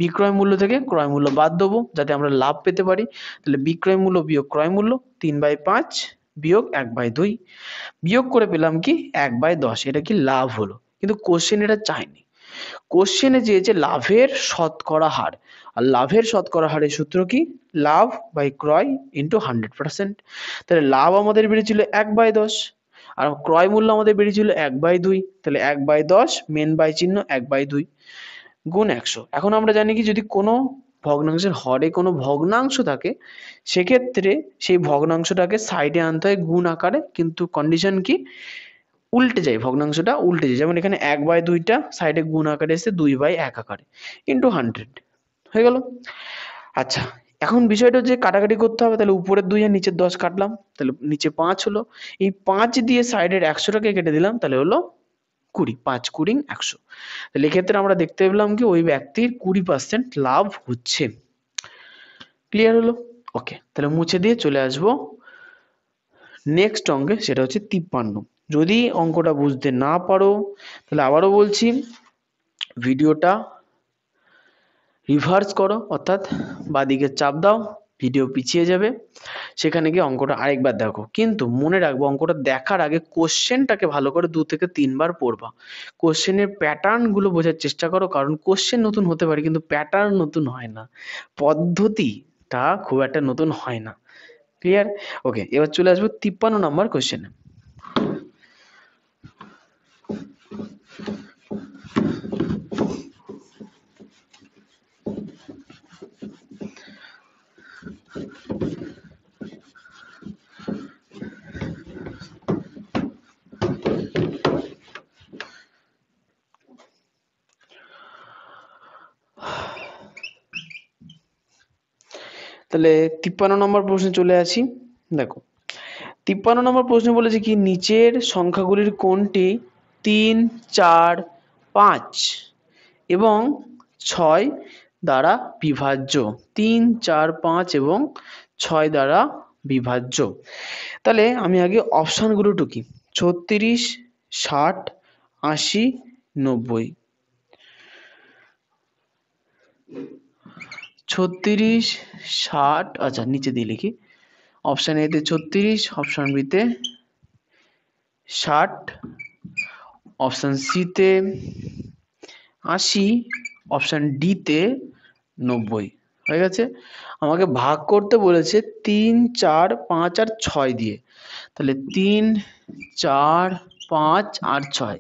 বিক্রয় মূল্য থেকে ক্রয় মূল্য বাদ দেবো যাতে আমরা লাভ পেতে পারি। তাহলে বিক্রয় মূল্য বিয়োগ ক্রয় মূল্য, 3/5 বিয়োগ 1/2, বিয়োগ করে পেলাম কি 1/10, এটা কি লাভ হলো? কিন্তু কোশ্চেন এটা চায়নি, কোশ্চেনে চেয়েছে লাভের শতকরা হার, আর লাভের শতকরা হারের সূত্র কি? লাভ বাই ক্রয় ইন্টু 100%। তাহলে লাভ আমাদের বেরিয়েছিল 1/10 আর ক্রয় মূল্য আমাদের বেরিয়েছিল 1/2, তাহলে 1/10 মেন বাই চিহ্ন 1/2 গুণ 100। এখন আমরা জানি কি, যদি কোনো ভগ্নাংশের হরে কোনো ভগ্নাংশ থাকে সেক্ষেত্রে সেই ভগ্নাংশটাকে সাইডে আনতে হয় গুণ আকারে, কিন্তু কন্ডিশন কি? উল্টে যায়, ভগ্নাংশটা উল্টে যায়। যেমন এখানে 1/2টা সাইডে গুণ আকারে এসে 2/1 আকারে ইন্টু 100 হয়ে গেল। আচ্ছা, এখন বিষয়টা হচ্ছে কাটাকাটি করতে হবে, তাহলে উপরের 2 আর নিচের 10 কাটলাম, তাহলে নিচে 5 হলো, এই 5 দিয়ে সাইডের 100টাকে কেটে দিলাম, তাহলে হলো 20, 5 20 100। তাহলে এক্ষেত্রে আমরা দেখতে পেলাম কি ওই ব্যক্তির 20% লাভ হচ্ছে। ক্লিয়ার হলো? ওকে, তাহলে মুছে দিয়ে চলে আসবো নেক্সট অঙ্কে, সেটা হচ্ছে 53। যদি অঙ্কটা বুঝতে না পারো তাহলে আবারও বলছি, ভিডিওটা রিভার্স করো, অর্থাৎ বাঁদিকে চাপ দাও, ভিডিও পিছিয়ে যাবে, সেখানে গিয়ে অঙ্কটা আরেকবার দেখো। কিন্তু মনে রাখবো অঙ্কটা দেখার আগে কোশ্চেনটাকে ভালো করে 2 থেকে 3 বার পড়বা। কোশ্চেনের প্যাটার্নগুলো বোঝার চেষ্টা করো, কারণ কোশ্চেন নতুন হতে পারে কিন্তু প্যাটার্ন নতুন হয় না, পদ্ধতিটা খুব একটা নতুন হয় না। ক্লিয়ার? ওকে, এবার চলে আসবো 53 নম্বর কোশ্চেনে। তাহলে 53 নম্বর প্রশ্নে চলে আসি। দেখো 53 নম্বর প্রশ্ন বলেছে কি, নিচের সংখ্যাগুলির কোনটি 3 4 5 এবং 6 দ্বারা বিভাজ্য? 3 4 5 এবং 6 দ্বারা বিভাজ্য। তাহলে আমি আগে অপশনগুলো টুকি, 36 60 80 90। 36 60, আচ্ছা নিচে দিয়ে লিখি, অপশন এতে 36, অপশন বিতে 60, অপশন সিতে 80, অপশন ডিতে 90। হয়ে গেছে। আমাকে ভাগ করতে বলেছে 3 4 5 আর 6 দিয়ে, তাহলে 3 4 5 আর 6।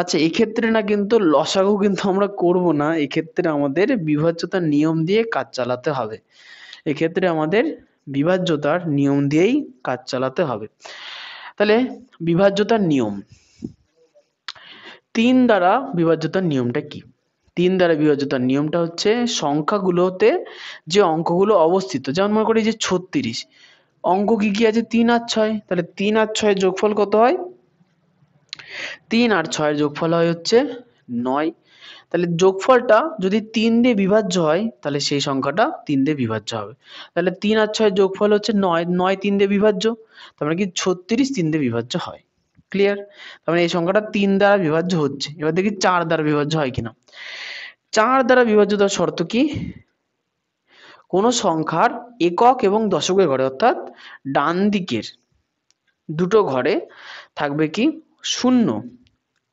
আচ্ছা, এক্ষেত্রে না কিন্তু লসাগু কিন্তু আমরা করব না, এক্ষেত্রে আমাদের বিভাজ্যতার নিয়ম দিয়ে কাজ চালাতে হবে। এক্ষেত্রে আমাদের বিভাজ্যতার নিয়ম দিয়েই কাজ চালাতে হবে। তাহলে বিভাজ্যতার নিয়ম, 3 দ্বারা বিভাজ্যতার নিয়মটা কি? 3 দ্বারা বিভাজ্যতার নিয়মটা হচ্ছে সংখ্যাগুলোতে যে অঙ্কগুলো অবস্থিত, যেমন মনে করি যে 36, অঙ্ক কি কি আছে 3 আর 6, তাহলে 3 আর 6 যোগফল কত হয়? 3 আর 6 যোগফল হয় হচ্ছে 9। তাহলে যোগফলটা যদি 3 দিয়ে বিভাজ্য হয় তাহলে সেই সংখ্যাটা 3 দিয়ে বিভাজ্য হবে। তাহলে 3 আর 6 যোগফল হচ্ছে 9, 9 3 দিয়ে বিভাজ্য, তার মানে কি 36 3 দিয়ে বিভাজ্য হয়। ক্লিয়ার? তার মানে এই সংখ্যাটা 3 দ্বারা বিভাজ্য হচ্ছে। এবার দেখি 4 দ্বারা বিভাজ্য হয় কিনা। 4 দ্বারা বিভাজ্যতার শর্ত কি? কোন সংখ্যার একক এবং দশকের ঘরে অর্থাৎ ডান দিকের দুটো ঘরে থাকবে কি শূন্য,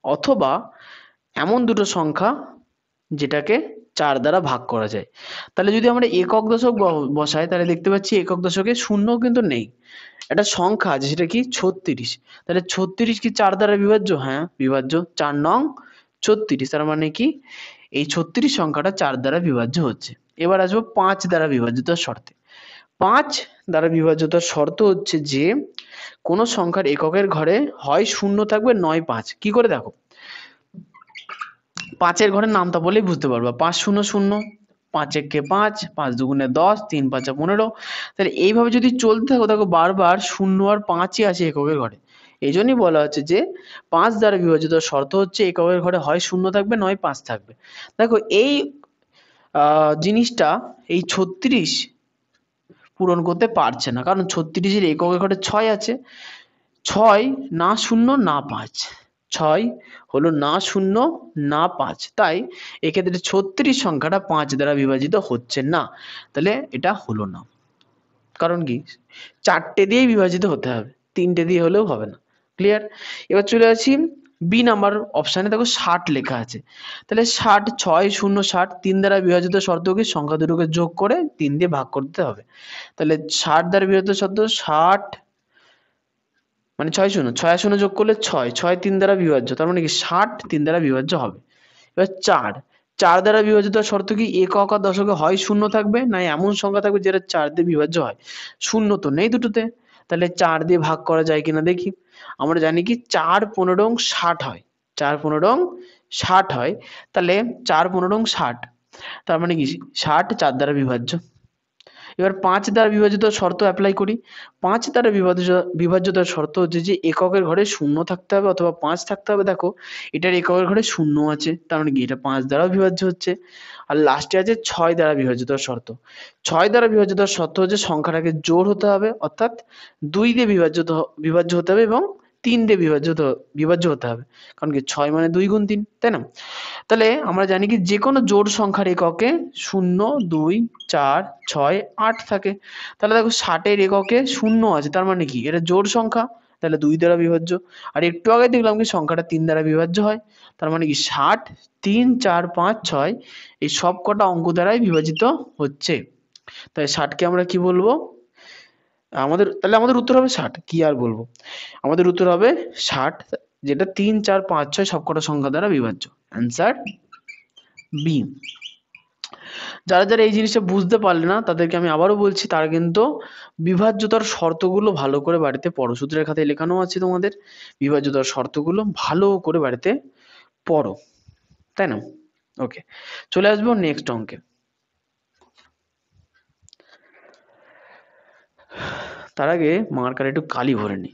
অথবা এমন দুটো সংখ্যা যেটাকে 4 দ্বারা ভাগ করা যায়। তাহলে যদি আমরা একক দশক বসাই তাহলে দেখতে পাচ্ছি একক দশকে শূন্য কিন্তু নেই, একটা সংখ্যা আছে সেটা কি 36। তাহলে 36 কি 4 দ্বারা বিভাজ্য? হ্যাঁ বিভাজ্য, 4 নং 36। তার মানে কি এই 36 সংখ্যাটা 4 দ্বারা বিভাজ্য হচ্ছে। এবার আসবো 5 দ্বারা বিভাজ্যতার শর্তে। 5 দ্বারা বিভাজ্যতার শর্ত হচ্ছে যে কোন সংখ্যার এককের ঘরে হয় শূন্য থাকবে নয় 5। কি করে দেখো, 5 ঘরের নামটা বলেই বুঝতে পারবা। 5 0 0, 5 একে 5, 5 দুগুণে 10, 3 5 15। তাহলে এইভাবে যদি চলতে থাকো দেখো বারবার শূন্য আর 5ই আছে এককের ঘরে। এই জন্যই বলা হচ্ছে যে 5 দ্বারা বিভাজিত শর্ত হচ্ছে এককের ঘরে হয় শূন্য থাকবে নয় 5 থাকবে। দেখো এই জিনিসটা এই 36 পূরণ করতে পারছে না, কারণ 36-এর এককের ঘরে 6 আছে। 6 না 0 না 5, 6 হলো না 0 না 5, তাই এক্ষেত্রে 36 সংখ্যাটা 5 দ্বারা বিভাজিত হচ্ছে না। তাহলে এটা হলো না, কারণ কি 4টে দিয়েই বিভাজিত হতে হবে, 3টে দিয়ে হলেও হবে না। ক্লিয়ার? এবার চলে আসি বি নাম্বার অপশানে, দেখো 60 লেখা আছে। তাহলে 60 6 0 60 3 দ্বারা বিভাজিত শর্তকে সংখ্যা দুটোকে যোগ করে 3 দিয়ে ভাগ করতে হবে। তাহলে 60 দ্বারা বিভাজিত শর্ত 60 মানে 6 0, 6 আর 0 যোগ করলে 6, 6 3 দ্বারা বিভাজ্য, তার মানে কি 60 3 দ্বারা বিভাজ্য হবে। এবার 4 দ্বারা বিভাজিত শর্ত কি একক আর দশকে হয় শূন্য থাকবে না এমন সংখ্যা থাকবে যেটা 4 দিয়ে বিভাজ্য হয়। শূন্য তো নেই দুটোতে, তাহলে 4 দিয়ে ভাগ করা যায় কিনা দেখি। আমরা জানি কি 4 15 60 হয়, 4 15 60 হয়। তাহলে 4 15 60, তার মানে কি 60 4 দ্বারা বিভাজ্য। এবার 5 দ্বারা বিভাজিত শর্ত অ্যাপ্লাই করি। 5 দ্বারা বিভাজ্যতার শর্ত হচ্ছে যে এককের ঘরে শূন্য থাকতে হবে অথবা 5 থাকতে হবে। দেখো এটার এককের ঘরে শূন্য আছে, তার মানে কি এটা 5 দ্বারাও বিভাজ্য হচ্ছে। আর লাস্টে আছে 6 দ্বারা বিভাজ্যতার শর্ত। 6 দ্বারা বিভাজ্যতার শর্ত হচ্ছে সংখ্যাটাকে জোড় হতে হবে, অর্থাৎ 2 দিয়ে বিভাজ্য হতে হবে এবং 3 দিয়ে বিভাজ্য হতে হবে, কারণ কি 6 মানে 2 গুণ 3, তাই না? তাহলে আমরা জানি কি যে কোনো জোড় সংখ্যার এককে 0 2 4 6 8 থাকে। তাহলে দেখো 60-এর এককে 0 আছে, তার মানে কি এটা জোড় সংখ্যা, তাহলে 2 দ্বারা বিভাজ্য। আর একটু আগে দেখলাম কি সংখ্যাটা 3 দ্বারা বিভাজ্য হয়, তার মানে কি 60 3 4 5 6 এই সব কটা অঙ্ক দ্বারাই বিভাজিত হচ্ছে। তাই 60-কে আমরা কি বলবো, আমাদের উত্তর হবে 60। কি আর বলবো, আমাদের উত্তর হবে 60, যেটা 3 4 5 6 সবকটা সংখ্যা দ্বারা বিভাজ্য। Answer B. যারা যারা এই জিনিসটা বুঝতে পারলে না তাদেরকে আমি আবারও বলছি, তারা কিন্তু বিভাজ্যতার শর্তগুলো ভালো করে বাড়িতে পড়ো। সূত্রের খাতায় লেখানো আছে তোমাদের, বিভাজ্যতার শর্তগুলো ভালো করে বাড়িতে পড়ো, তাই না? ওকে, চলে আসবো নেক্সট অঙ্কে। তার আগে মার্কারে একটু কালি ভরে নি।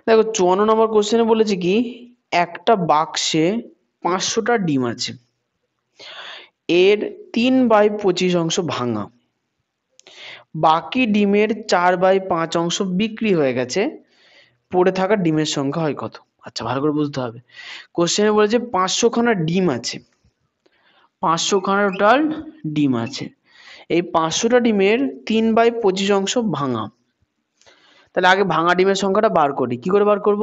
দেখো 54 নম্বর কোশ্চেনে বলেছে কি একটা বাক্সে 500টা ডিম আছে, এর 3/25 অংশ ভাঙা, বাকি ডিমের 4/5 অংশ বিক্রি হয়ে গেছে, পড়ে থাকা ডিমের সংখ্যা হয় কত? আচ্ছা ভালো করে বুঝতে হবে। কোশ্চেনে বলেছে 500খানা ডিম আছে, 500খানা টোটাল ডিম আছে, এই 500টা ডিমের 3/25 অংশ ভাঙা। তাহলে আগে ভাঙা ডিমের সংখ্যাটা বার করি। কি করে বার করব?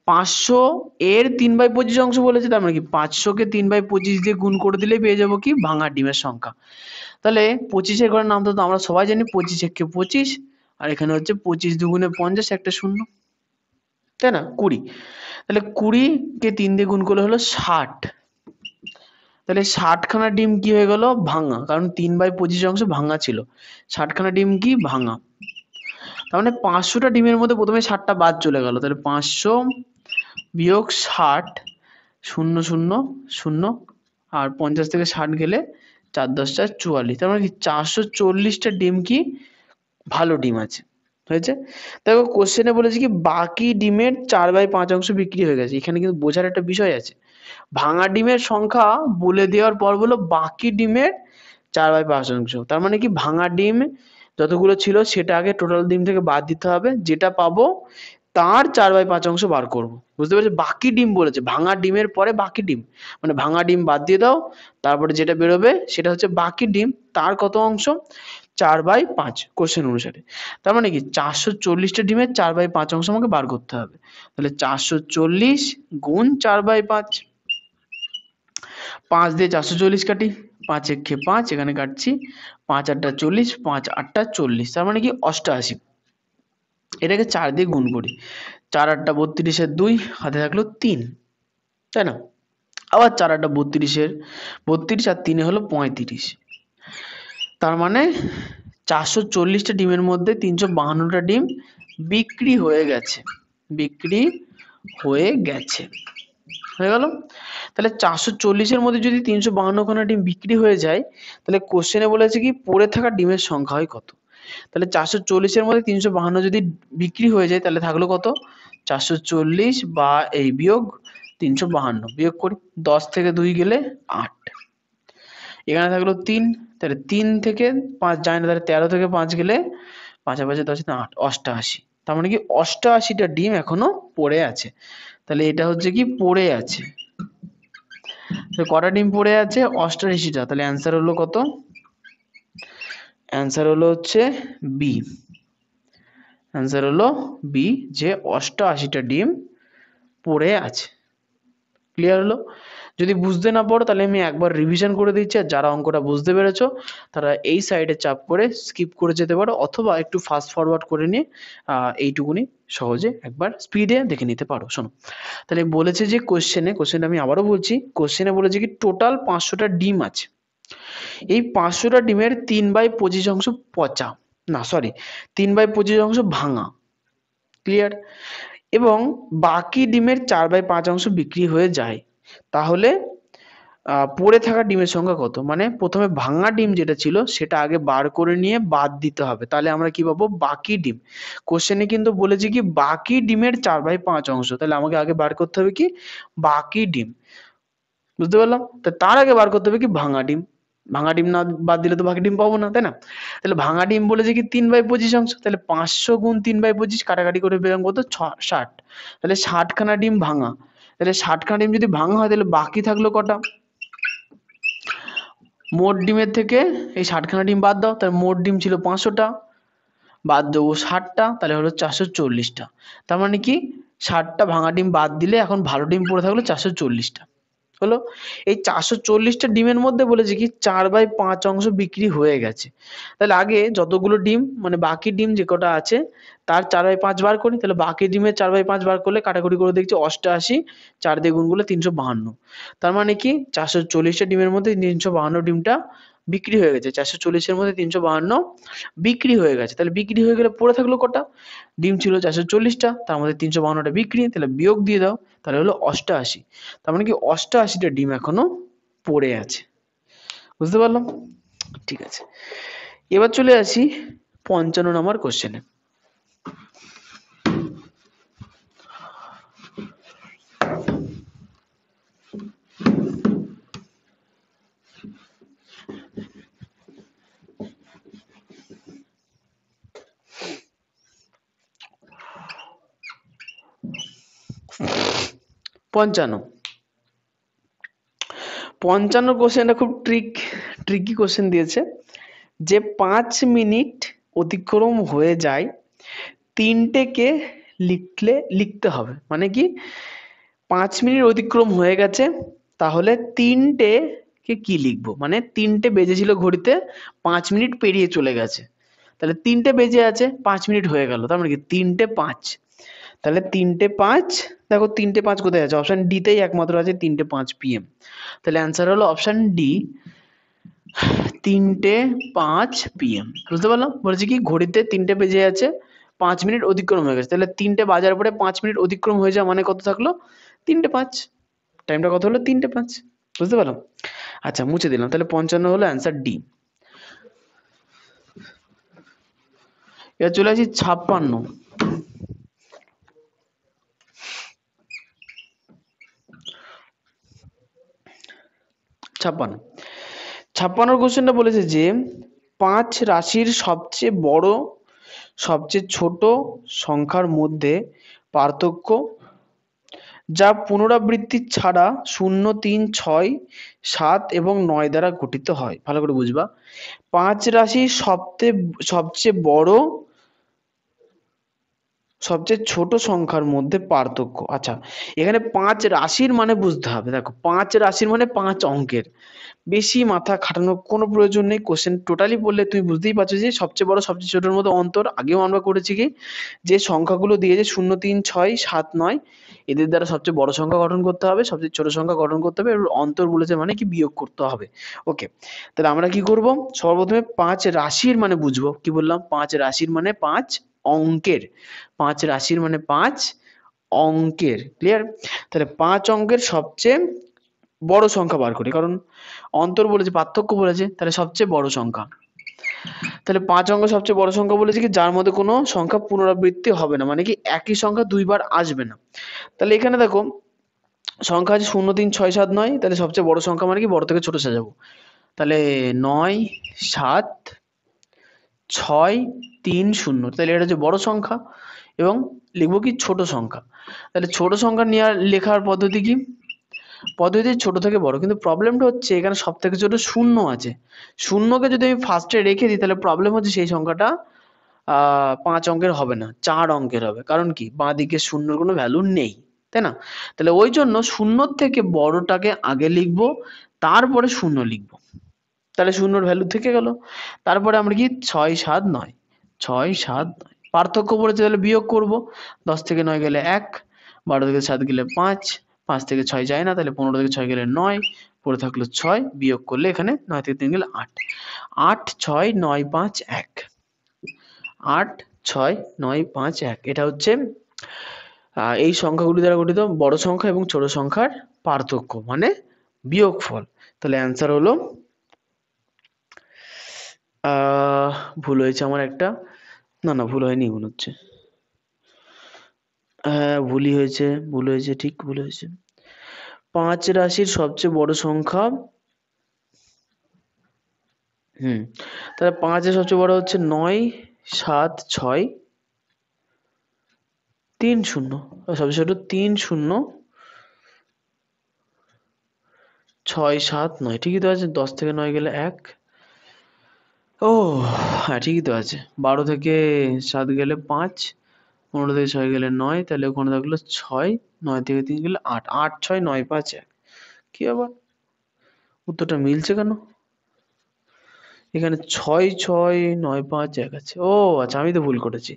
500 এর 3/25 অংশ বলেছে, তার মানে কি 500-কে 3/25 দিয়ে গুণ করে দিলেই পেয়ে যাবো কি ভাঙা ডিমের সংখ্যা। তাহলে 25-এর ঘরের নাম তো আমরা সবাই জানি, 25 একে 25 আর এখানে হচ্ছে 25 দুগুণে 50, একটা শূন্য, তাই না? 20। তাহলে 20 কে 3 দিয়ে গুণ করলে হলো 60। তাহলে 60 খানা ডিম কি হয়ে গেল? ভাঙা, কারণ 3/25 অংশ ভাঙা ছিল। 60 খানা ডিম কি? ভাঙা। তার মানে 500টা ডিমের মধ্যে প্রথমে 60টা বাদ চলে গেল। তাহলে 500 বিয়োগ 60, 0 0 0, আর 50 থেকে 60 গেলে 4 10 4 44। তার মানে কি 440টা ডিম কি ভালো ডিম আছে, হয়েছে? দেখো কোশ্চেনে বলেছে কি বাকি ডিমের 4/5 অংশ বিক্রি হয়ে গেছে। এখানে কিন্তু বোঝার একটা বিষয় আছে। ভাঙা ডিমের সংখ্যা বলে দেওয়ার পর বলল বাকি ডিমের 4/5 অংশ। তার মানে কি ভাঙা ডিম যতগুলো ছিল সেটা আগে টোটাল ডিম থেকে বাদ দিতে হবে, যেটা পাবো তার 4/5 অংশ বার করব। বুঝতে পেরেছো? বাকি ডিম বলেছে, ভাঙা ডিমের পরে বাকি ডিম, মানে ভাঙা ডিম বাদ দিয়ে দাও, তারপরে যেটা বেরোবে সেটা হচ্ছে বাকি ডিম, তার কত অংশ? 4/5 কোশ্চেন অনুসারে। তার মানে কি 440টা ডিমের 4/5 অংশ আমাকে বার করতে হবে। তাহলে 440 গুণ 4/5, 5 দিয়ে 440 কাটি, 5 একে 5, এখানে কাটছি, 5 8 40, 5 8 40, তার মানে কি 88। এটাকে 4 দিয়ে গুণ করি, 4 8 32 এর 2, হাতে থাকলো 3, তাই না? আবার 4 8 32 এর 32, আর 3 হলো 35। তার মানে 440টা ডিমের মধ্যে 352টা ডিম বিক্রি হয়ে গেছে, বিক্রি হয়ে গেছে, হয়ে গেল। তাহলে 440-এর মধ্যে যদি 352 খানা ডিম বিক্রি হয়ে যায়, তাহলে কোশ্চেনে বলেছে কি পড়ে থাকা ডিমের সংখ্যা হয় কত? তাহলে 440-এর মধ্যে 352 যদি বিক্রি হয়ে যায়, তাহলে থাকলো কত? 440 বা এই বিয়োগ 352, বিয়োগ করি, 10 থেকে 2 গেলে 8, এখানে থাকলো 3, তাহলে 3 থেকে 5 যায় না, তাহলে 13 থেকে 5 গেলে 5 আর 5 10 8, 88। তার মানে কি 88টা ডিম এখনো পড়ে আছে। তাহলে এটা হচ্ছে কি পড়ে আছে। কটা ডিম পড়ে আছে? 88টা। তাহলে অ্যান্সার হলো কত? অ্যান্সার হলো হচ্ছে বি। অ্যান্সার হলো বি, যে 88টা ডিম পড়ে আছে। ক্লিয়ার হলো? যদি বুঝতে না পারো তাহলে আমি একবার রিভিশন করে দিচ্ছি, আর যারা অঙ্কটা বুঝতে পেরেছো তারা এই সাইডে চাপ করে স্কিপ করে যেতে পারো, অথবা একটু ফাস্ট ফরওয়ার্ড করে নিয়ে এইটুকুনি সহজে একবার স্পিডে দেখে নিতে পারো। শোনো, তাহলে বলেছে যে কোশ্চেনে আমি আবারও বলছি, কোশ্চেনে বলেছে কি টোটাল 500টা ডিম আছে। এই 500টা ডিমের 3/25 অংশ পচা, না সরি 3/25 অংশ ভাঙা, ক্লিয়ার, এবং বাকি ডিমের 4/5 অংশ বিক্রি হয়ে যায়। তাহলে পড়ে থাকা ডিমের সংখ্যা কত? মানে প্রথমে ভাঙা ডিম যেটা ছিল সেটা আগে বার করে নিয়ে বাদ দিতে হবে, তাহলে আমরা কি পাবো? বাকি ডিম। কোশ্চেনে কিন্তু বলেছে কি বাকি ডিমের 4/5 অংশ, তাহলে আমাকে আগে বার করতে হবে কি বাকি ডিম। বুঝতে পারলাম? তার আগে বার করতে হবে কি ভাঙা ডিম। ভাঙা ডিম না বাদ দিলে তো বাকি ডিম পাবো না, তাই না? তাহলে ভাঙা ডিম বলেছে কি 3/25 অংশ, তাহলে 500 গুণ 3/25 কাটাকাটি করে পেলাম কত? 60। তাহলে 60 খানা ডিম ভাঙা। তাহলে 60 খানা ডিম যদি ভাঙা হয় তাহলে বাকি থাকলো কটা? মোট ডিমের থেকে এই 60 খানা ডিম বাদ দাও, তাহলে মোট ডিম ছিল 500টা, বাদ দেবো 60টা, তাহলে হলো 440টা। তার মানে কি 60টা ভাঙা ডিম বাদ দিলে এখন ভালো ডিম পড়ে থাকলো 440টা। হলো, এই 440টা ডিমের মধ্যে বলেছে কি 4/5 অংশ বিক্রি হয়ে গেছে। তাহলে আগে যতগুলো ডিম মানে বাকি ডিম যে কটা আছে তার 4/5 বার করি, তাহলে বাকি ডিমের 4/5 বার করলে কাটাকুটি করে দেখছি 88, 4 দিয়ে গুণ করলে 352। তার মানে কি 440টা ডিমের মধ্যে 352 ডিমটা বিক্রি হয়ে গেছে। 440-এর মধ্যে 352 বিক্রি হয়ে গেছে। তাহলে বিক্রি হয়ে গেলে পড়ে থাকলো কটা? ডিম ছিল 440টা, তার মধ্যে 352টা বিক্রি, তাহলে বিয়োগ দিয়ে দাও, তাহলে হলো 88। তার মানে কি 88টা ডিম এখনো পড়ে আছে। বুঝতে পারলাম? ঠিক আছে, এবার চলে আসি 55 নম্বর কোশ্চেনে। পঞ্চান্ন কোশ্চেনটা খুব ট্রিকি কোশ্চেন দিয়েছে, যে 5 মিনিট অতিক্রম হয়ে যায় 3টেকে লিখতে হবে। মানে কি 5 মিনিট অতিক্রম হয়ে গেছে, তাহলে 3টে কে কি লিখবো? মানে 3টে বেজেছিল ঘড়িতে, 5 মিনিট পেরিয়ে চলে গেছে, তাহলে 3টে বেজে আছে, 5 মিনিট হয়ে গেল, তার মানে কি 3টে 5। তাহলে 3টে 5, দেখো 3টে 5 কোথায় আছে, অপশন ডি তেই একমাত্র আছে 3টে 5 PM। তাহলে অ্যান্সার হলো অপশন ডি, 3টে 5 PM। বুঝতে পারলাম, বলেছি কি ঘড়িতে 3টে বেজে আছে, 5 মিনিট অতিক্রম হয়ে গেছে, তাহলে 3টে বাজার পরে 5 মিনিট অতিক্রম হয়ে যাওয়া মানে কত থাকলো, 3টে 5। টাইমটা কত হলো, 3টে 5। বুঝতে পারলাম। আচ্ছা মুছে দিলাম, তাহলে 55 হলো অ্যান্সার ডি। এবার চলে আসি 56। 56 কোশ্চেনটা বলেছে যে 5 রাশির সবচেয়ে বড় সবচেয়ে ছোট সংখ্যার মধ্যে পার্থক্য যা পুনরাবৃত্তি ছাড়া 0, 3, 6, 7 এবং 9 দ্বারা গঠিত হয়। ভালো করে বুঝবা, 5 রাশির সবচেয়ে বড় সবচেয়ে ছোট সংখ্যার মধ্যে পার্থক্য। আচ্ছা, এখানে 5 রাশির মানে বুঝতে হবে। দেখো 5 রাশির মানে 5 অঙ্কের, বেশি মাথা খাটানোর কোনো প্রয়োজন নেই। কোশ্চেন টোটালি বললে তুমি বুঝতেই পারছো যে সবচেয়ে বড় সবচেয়ে ছোটোর মধ্যে অন্তর। আগেও আমরা করেছি কি, যে সংখ্যাগুলো দিয়েছে 0, 3, 6, 7, 9, এদের দ্বারা সবচেয়ে বড় সংখ্যা গঠন করতে হবে, সবচেয়ে ছোট সংখ্যা গঠন করতে হবে, এবার অন্তর বলেছে মানে কি বিয়োগ করতে হবে। ওকে, তাহলে আমরা কি করব, সর্বপ্রথমে 5 রাশির মানে বুঝবো। কি বললাম, 5 রাশির মানে 5 অঙ্কের। 5 রাশির মানে 5 অঙ্কের। ক্লিয়ার? তাহলে 5 অঙ্কের সবচেয়ে বড় সংখ্যা বার করি, কারণ অন্তর বলেছে, পার্থক্য বলেছে, তাহলে সবচেয়ে বড় সংখ্যা। তাহলে 5 অঙ্ক সবচেয়ে বড় সংখ্যা বলেছে কি, যার মধ্যে কোনো সংখ্যা পুনরাবৃত্তি হবে না, মানে কি একই সংখ্যা দুইবার আসবে না। তাহলে এখানে দেখো সংখ্যা আছে 0, 3, 6, 7, 9, তাহলে সবচেয়ে বড় সংখ্যা মানে কি বড় থেকে ছোট সাজাবো। তাহলে 9, 7, 6, 3, 0, তাহলে এটা হচ্ছে বড় সংখ্যা, এবং লিখবো কি ছোট সংখ্যা। তাহলে ছোট সংখ্যা নেওয়ার লেখার পদ্ধতি কি, পদ্ধতি ছোট থেকে বড়, কিন্তু প্রবলেমটা হচ্ছে এখানে সব থেকে ছোট শূন্য আছে। শূন্যকে যদি আমি ফার্স্টে রেখে দিই, তাহলে প্রবলেম হচ্ছে সেই সংখ্যাটা 5 অঙ্কের হবে না, 4 অঙ্কের হবে। কারণ কি, বাঁ দিকে শূন্যর কোনো ভ্যালু নেই, তাই না? তাহলে ওই জন্য শূন্যর থেকে বড়টাকে আগে লিখবো, তারপরে শূন্য লিখবো, তাহলে শূন্যর ভ্যালু থেকে গেল। তারপরে আমরা কি 6, 7, 9, 6, 7, 9 পার্থক্য বলেছে, তাহলে বিয়োগ করব। 10 থেকে 9 গেলে 1, 12 থেকে 7 গেলে 5, 5 থেকে 6 যায় না, তাহলে 15 থেকে 6 গেলে 9, পড়ে থাকলো 6, বিয়োগ করলে এখানে 9 থেকে 3 গেলে 8, 8, 6, 9, 5, 1, 8, 6, 9, 5, 1। এটা হচ্ছে এই সংখ্যাগুলি দ্বারা গঠিত বড় সংখ্যা এবং ছোট সংখ্যার পার্থক্য, মানে বিয়োগফল। তাহলে অ্যান্সার হলো ভুল হয়েছে আমার একটা, না ভুল হয়নি মনে হচ্ছে, হ্যাঁ ভুলই হয়েছে, ভুল হয়েছে, ঠিক ভুল হয়েছে। 5 রাশির সবচেয়ে বড় সংখ্যা, তাহলে 5-এর সবচেয়ে বড় হচ্ছে 9, 7, 6, 3, 0, সবচেয়ে ছোট 3, 0, 6, 7, 9, ঠিকই তো আছে। 10 থেকে 9 গেলে 1, ও হ্যাঁ ঠিকই তো আছে। 12 থেকে 7 গেলে 5, 15 থেকে 6 গেলে 9, তাহলে ওখানে থাকলো 6, 9 থেকে 3 গেলে 8, 8, 6, 9, 5, 1। কি আবার উত্তরটা মিলছে কেন, এখানে 6, 6, 9, 5, 1 আছে। ও আচ্ছা, আমি তো ভুল করেছি।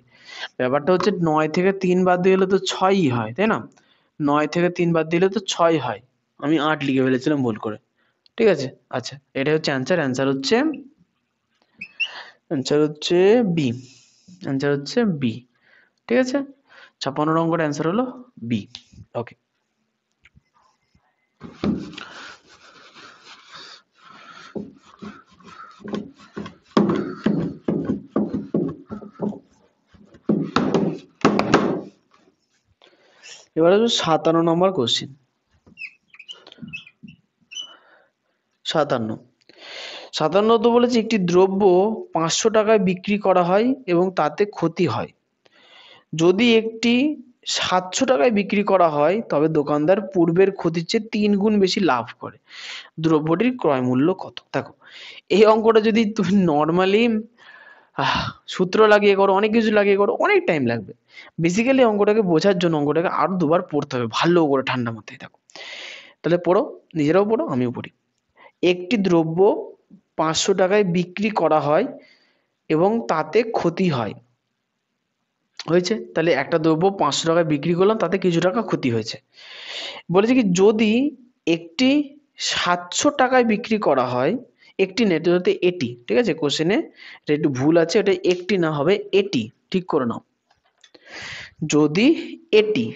ব্যাপারটা হচ্ছে 9 থেকে 3 বাদ দিলে তো 6ই হয়, তাই না? 9 থেকে 3 বাদ দিলে তো 6 হয়, আমি 8 লিখে ফেলেছিলাম ভুল করে। ঠিক আছে, আচ্ছা এটাই হচ্ছে অ্যান্সার। অ্যান্সার হচ্ছে বি। অ্যান্সার হচ্ছে বি। ঠিক আছে, 56 নম্বর অ্যান্সার হলো বি। ওকে, এবার হচ্ছে 57 নম্বর কোশ্চেন। 57 তো বলেছে একটি দ্রব্য 500 টাকায় বিক্রি করা হয় এবং তাতে ক্ষতি হয়। যদি একটি 700 টাকায় বিক্রি করা হয়, তবে দোকানদার পূর্বের ক্ষতির চেয়ে 3 গুণ বেশি লাভ করে। দ্রব্যটির ক্রয় মূল্য কত? দেখো এই অঙ্কটা যদি তুমি নর্মালি সূত্র লাগিয়ে করো, অনেক কিছু লাগিয়ে করো, অনেক টাইম লাগবে। বেসিক্যালি অঙ্কটাকে বোঝার জন্য অঙ্কটাকে আরো দুবার পড়তে হবে ভালো করে, ঠান্ডা মাথায়। দেখো তাহলে পড়ো, নিজেরাও পড়ো, আমিও পড়ি। একটি দ্রব্য 500 টাকায় বিক্রি করা হয় এবং তাতে ক্ষতি হয়, হয়েছে। তাহলে একটা দ্রব্য 500 টাকায় বিক্রি করলাম, তাতে কিছু টাকা ক্ষতি হয়েছে। বলেছে কি যদি একটি 700 টাকায় বিক্রি করা হয়, একটি নেট হতে এটি, ঠিক আছে, কোশ্চেনে এটা একটু ভুল আছে, এটা একটি না হবে এটি, ঠিক করে নাও। যদি এটি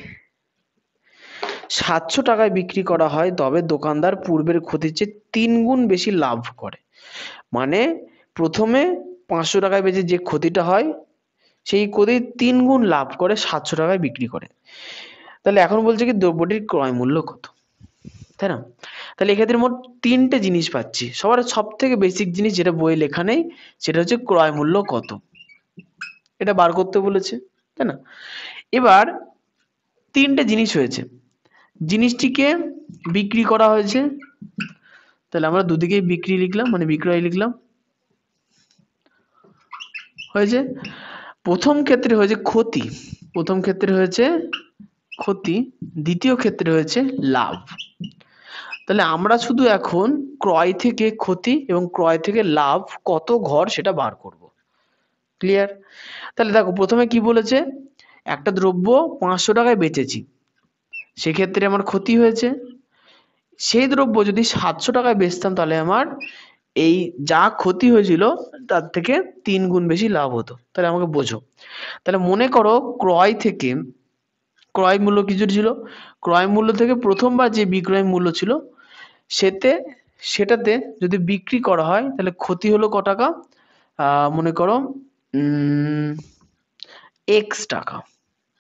700 টাকায় বিক্রি করা হয় তবে দোকানদার পূর্বের ক্ষতির চেয়ে 3 গুণ বেশি লাভ করে। মানে প্রথমে 500 টাকায় বেচে যে ক্ষতিটা হয় সেই ক্ষতির 3 গুণ লাভ করে 700 টাকায় বিক্রি করে। তাহলে এখন বলছে কি দ্রব্যটির ক্রয় মূল্য কত, তাই না? তাহলে এক্ষেত্রে মোট 3টে জিনিস পাচ্ছি। সবার সব থেকে বেসিক জিনিস যেটা বইয়ে লেখা নেই সেটা হচ্ছে ক্রয় মূল্য কত, এটা বার করতে বলেছে, তাই না? এবার 3টে জিনিস হয়েছে, জিনিসটিকে বিক্রি করা হয়েছে, তাহলে আমরা দুদিকেই বিক্রি লিখলাম, মানে বিক্রয় লিখলাম, হয়েছে। প্রথম ক্ষেত্রে হয়েছে ক্ষতি, প্রথম ক্ষেত্রে হয়েছে ক্ষতি, দ্বিতীয় ক্ষেত্রে হয়েছে লাভ। তাহলে আমরা শুধু এখন ক্রয় থেকে ক্ষতি এবং ক্রয় থেকে লাভ কত ঘর সেটা বার করব। ক্লিয়ার? তাহলে দেখো প্রথমে কি বলেছে, একটা দ্রব্য 500 টাকায় বেচেছি, সেক্ষেত্রে আমার ক্ষতি হয়েছে। সেই দ্রব্য যদি 700 টাকায় বেচতাম তাহলে আমার এই যা ক্ষতি হয়েছিল তার থেকে 3 গুণ বেশি লাভ হতো। তাহলে আমাকে বোঝো, তাহলে মনে করো ক্রয় থেকে, ক্রয় মূল্য কিছু ছিল, ক্রয় মূল্য থেকে প্রথমবার যে বিক্রয় মূল্য ছিল সেটাতে যদি বিক্রি করা হয় তাহলে ক্ষতি হলো ক টাকা, মনে করো এক্স টাকা,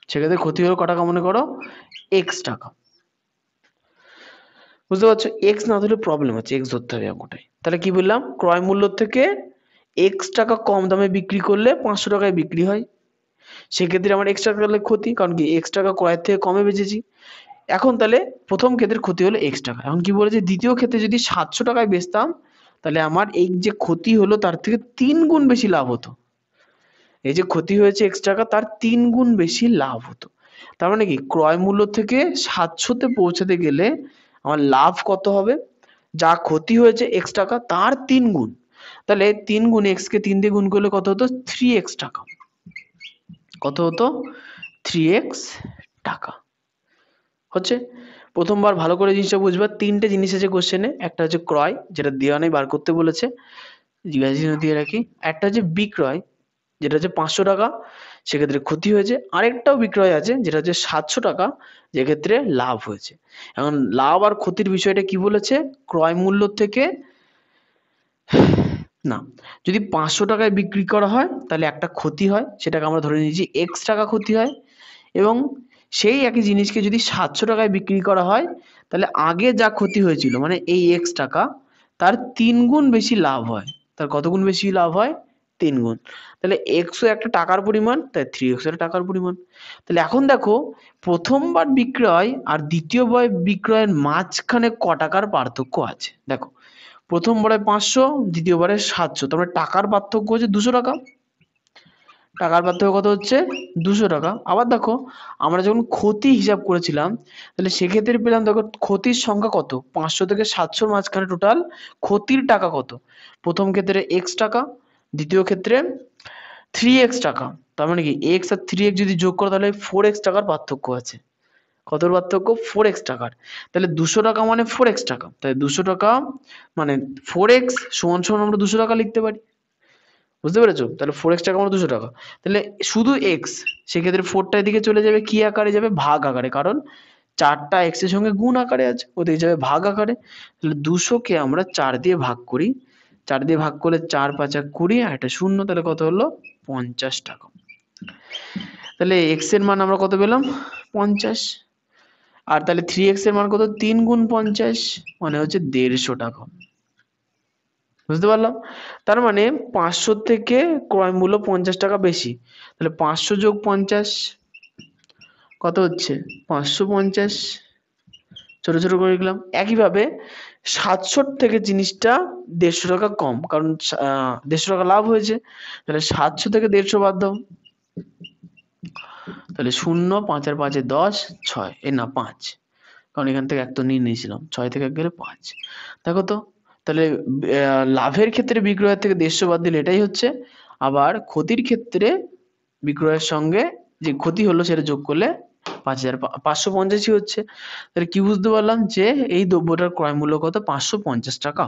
সেক্ষেত্রে ক্ষতি হলো ক টাকা, মনে করো এক্স টাকা। বুঝতে পারছো? এক্স না ধরলে প্রবলেম হচ্ছে, এক্স ধরতে হবে অঙ্কটায়। তাহলে কি বললাম, ক্রয় মূল্য থেকে এক্স টাকা কম দামে বিক্রি করলে 500 টাকায় বিক্রি হয়, সেক্ষেত্রে আমার এক্স টাকা ক্ষতি, কারণ কি এক্স টাকা ক্রয়ের থেকে কমে বেচেছি। এখন তাহলে প্রথম ক্ষেত্রে ক্ষতি হলো এক্স টাকা। এখন কি বলেছে, দ্বিতীয় ক্ষেত্রে যদি 700 টাকায় বেচতাম তাহলে আমার এই যে ক্ষতি হলো তার থেকে 3 গুণ বেশি লাভ হতো। এই যে ক্ষতি হয়েছে এক্স টাকা তার 3 গুণ বেশি লাভ হতো। তার মানে কি ক্রয় মূল্য থেকে 700-তে পৌঁছাতে গেলে আমার লাভ কত হবে, যা ক্ষতি হয়েছে এক্স টাকা তার 3 গুণ। তাহলে 3 গুণ এক্স কে 3 দিয়ে গুণ করলে কত হতো, 3x টাকা। কত হতো, 3x টাকা। হচ্ছে প্রথমবার ভালো করে জিনিসটা বুঝবা। 3টে জিনিস আছে কোশ্চেনে, একটা হচ্ছে ক্রয় যেটা দেওয়া নেই বার করতে বলেছে, জিজ্ঞাসা চিহ্ন দিয়ে রাখি। একটা হচ্ছে বিক্রয় যেটা হচ্ছে 500 টাকা, সেক্ষেত্রে ক্ষতি হয়েছে। আরেকটাও বিক্রয় আছে যেটা হচ্ছে 700 টাকা, যেক্ষেত্রে লাভ হয়েছে। এখন লাভ আর ক্ষতির বিষয়টা কি বলেছে, ক্রয় মূল্য থেকে না, যদি 500 টাকায় বিক্রি করা হয় তাহলে একটা ক্ষতি হয়, সেটাকে আমরা ধরে নিয়েছি এক্স টাকা ক্ষতি হয়, এবং সেই একই জিনিসকে যদি 700 টাকায় বিক্রি করা হয় তাহলে আগে যা ক্ষতি হয়েছিল মানে এই এক্স টাকা তার 3 গুণ বেশি লাভ হয়। তার কত গুণ বেশি লাভ হয়, 3 গুণ। তাহলে এক্সও একটা টাকার পরিমাণ, তাই 3x একটা টাকার পরিমাণ। তাহলে এখন দেখো প্রথমবার বিক্রয় আর দ্বিতীয়বার বিক্রয়ের মাঝখানে ক টাকার পার্থক্য আছে। দেখো প্রথমবারে 500, দ্বিতীয়বারে 700, তারপরে টাকার পার্থক্য হচ্ছে 200 টাকা। টাকার পার্থক্য কত হচ্ছে, 200 টাকা। আবার দেখো আমরা যখন ক্ষতি হিসাব করেছিলাম তাহলে সেক্ষেত্রে পেলাম, দেখো ক্ষতির সংখ্যা কত, 500 থেকে 700 মাঝখানে টোটাল ক্ষতির টাকা কত, প্রথম ক্ষেত্রে এক্স টাকা, দ্বিতীয় ক্ষেত্রে 3x টাকা। তার মানে কি এক্স আর 3x যদি যোগ করো তাহলে 4x টাকার পার্থক্য আছে। কতর পার্থক্য, 4x টাকার। তাহলে 200 টাকা মানে 4x টাকা, তাই 200 টাকা মানে 4x সমান সমান আমরা 200 টাকা লিখতে পারি। বুঝতে পেরেছো? তাহলে 4x টাকা মানে 200 টাকা। তাহলে শুধু x, সেক্ষেত্রে 4টা এদিকে চলে যাবে কি আকারে যাবে, ভাগ আকারে, কারণ 4টা x এর সঙ্গে গুণ আকারে আছে, ওদিকে যাবে ভাগ আকারে। তাহলে 200 কে আমরা 4 দিয়ে ভাগ করি, 4 দিয়ে ভাগ করলে 4 5 20 আর এটা শূন্য, তাহলে কত হলো, 50 টাকা। তাহলে x এর মান আমরা কত পেলাম, 50। আর তাহলে 3x এর মান কত, 3 গুণ 50 মানে হচ্ছে 150 টাকা। বুঝতে পারলাম? তার মানে 500 থেকে ক্রয় মূল্য 50 টাকা বেশি। তাহলে 500 যোগ 50 কত হচ্ছে, 550। ছোট ছোট করে লিখলাম। একইভাবে 700 থেকে জিনিসটা 150 টাকা কম, কারণ 150 টাকা লাভ হয়েছে। তাহলে 700 থেকে 150 বাদ দাও, তাহলে 0, 5 আর 5 এ 10, 6 এ না 5, কারণ এখান থেকে এক তো নিয়ে নিয়েছিলাম, 6 থেকে 1 গেলে 5। দেখো তো, তাহলে লাভের ক্ষেত্রে বিক্রয়ের থেকে 150 বাদ দিলে এটাই হচ্ছে, আবার ক্ষতির ক্ষেত্রে বিক্রয়ের সঙ্গে যে ক্ষতি হলো সেটা যোগ করলে 5,550 হচ্ছে। তাহলে কি বুঝতে পারলাম যে এই দ্রব্যটার ক্রয় মূল্য কত? 550 টাকা।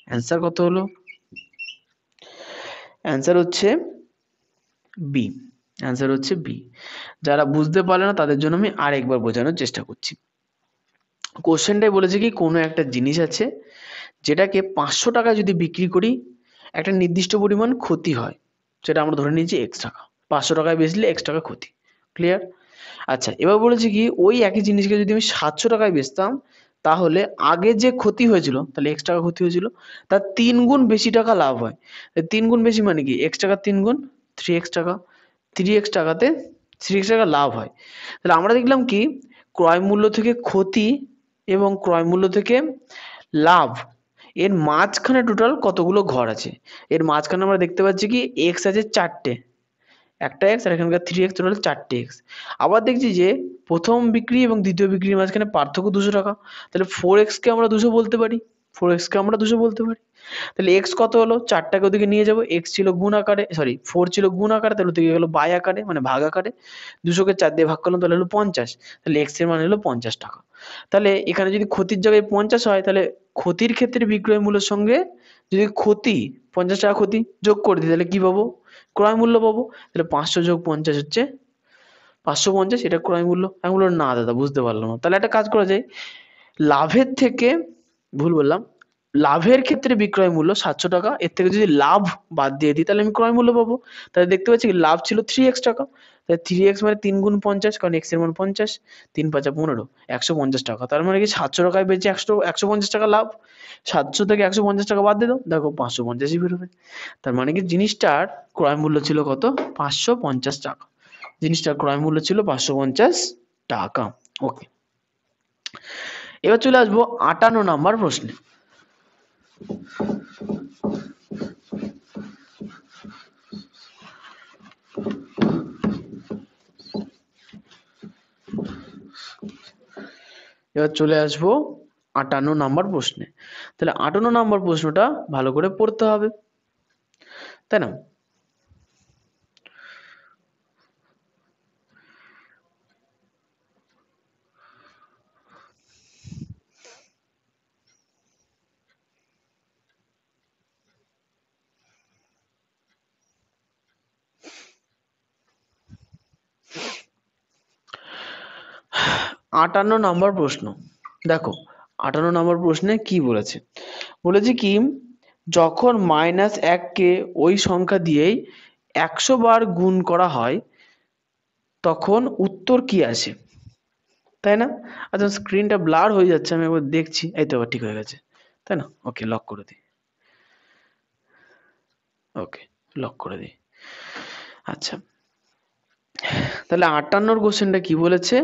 অ্যান্সার কত হলো? অ্যান্সার হচ্ছে বি। অ্যান্সার হচ্ছে বি। যারা বুঝতে পারলে না তাদের জন্য আমি আরেকবার বোঝানোর চেষ্টা করছি। কোশ্চেনটাই বলেছে কি কোনো একটা জিনিস আছে যেটাকে 500 টাকা যদি বিক্রি করি একটা নির্দিষ্ট পরিমাণ ক্ষতি হয়, সেটা আমরা ধরে নিয়েছি x টাকা। 500 টাকায় বেচলে x টাকা ক্ষতি। ক্লিয়ার? আচ্ছা, এবার বলেছে কি ওই একই জিনিসকে যদি আমি 700 টাকায় বেচতাম তাহলে আগে যে ক্ষতি হয়েছিল, তাহলে x টাকা ক্ষতি হয়েছিল, তার 3 গুণ বেশি টাকা লাভ হয়। 3 গুণ বেশি মানে কি x টাকার 3 গুণ 3x টাকা। 3x টাকাতে 3x টাকা লাভ হয়। তাহলে আমরা দেখলাম কি ক্রয় মূল্য থেকে ক্ষতি এবং ক্রয় মূল্য থেকে লাভ এর মাঝখানে টোটাল কতগুলো ঘর আছে। এর মাঝখানে আমরা দেখতে পাচ্ছি কি x আছে 4টে, একটা x আর এখানকার 3x, টোটাল 4টে x। আবার দেখছি যে প্রথম বিক্রি এবং দ্বিতীয় বিক্রির মাঝখানে পার্থক্য 200 টাকা। তাহলে 4x কে আমরা 200 বলতে পারি, 4x কে আমরা 200 বলতে পারি। তাহলে x কত হলো? 4টাকে ওদিকে নিয়ে যাবো, x ছিল গুণ আকারে, সরি 4 ছিল গুণ আকারে, তাহলে ওদিকে গেলো বাই আকারে মানে ভাগ আকারে। 200কে 4 দিয়ে ভাগ করলাম তাহলে হলো 50। তাহলে x এর মান হলো 50 টাকা। তাহলে এখানে যদি ক্ষতির জায়গায় 50 হয় তাহলে ক্ষতির ক্ষেত্রে বিক্রয় মূল্যের সঙ্গে যদি ক্ষতি 50 টাকা ক্ষতি যোগ করে দিই তাহলে কি পাবো? ক্রয় মূল্য পাবো। তাহলে 500 যোগ 50 হচ্ছে 550, এটা ক্রয় মূল্য। আমি বললাম না দাদা বুঝতে পারলাম না। তাহলে একটা কাজ করা যায়, লাভের থেকে, ভুল বললাম, লাভের ক্ষেত্রে বিক্রয় মূল্য 700 টাকা, এর থেকে যদি লাভ বাদ দিয়ে দিই তাহলে আমি ক্রয় মূল্য পাবো। তাহলে দেখতে পাচ্ছি কি লাভ ছিল 3x টাকা। তাহলে 3x মানে 3 গুণ 50, কারণ x এর মান 50, 3 5 15, 150 টাকা। তার মানে কি 700 টাকায় বেচে 150 টাকা লাভ। 700 থেকে 150 টাকা বাদ দিয়ে দাও, দেখো 550ই বেরোবে। তার মানে কি জিনিসটার ক্রয় মূল্য ছিল কত? 550 টাকা। জিনিসটার ক্রয় মূল্য ছিল 550 টাকা। ওকে, এবার চলে আসবো 58 নাম্বার প্রশ্নে। এবার চলে আসবো 58 নাম্বার প্রশ্নে। তাহলে 58 নাম্বার প্রশ্নটা ভালো করে পড়তে হবে, তাই না? আটান্ন নাম্বার প্রশ্ন দেখো, 58 নাম্বার প্রশ্নে কি বলেছে? বলেছে কি যখন -1কে ওই সংখ্যা দিয়েই 100 বার গুণ করা হয় তখন উত্তর কি আসে, তাই না? আচ্ছা স্ক্রিনটা ব্লার হয়ে যাচ্ছে, আমি একবার দেখছি। এই তো এবার ঠিক হয়ে গেছে, তাই না? ওকে, লক করে দিই। ওকে, লক করে দিই। আচ্ছা, তাহলে 58 কোশ্চেনটা কি বলেছে?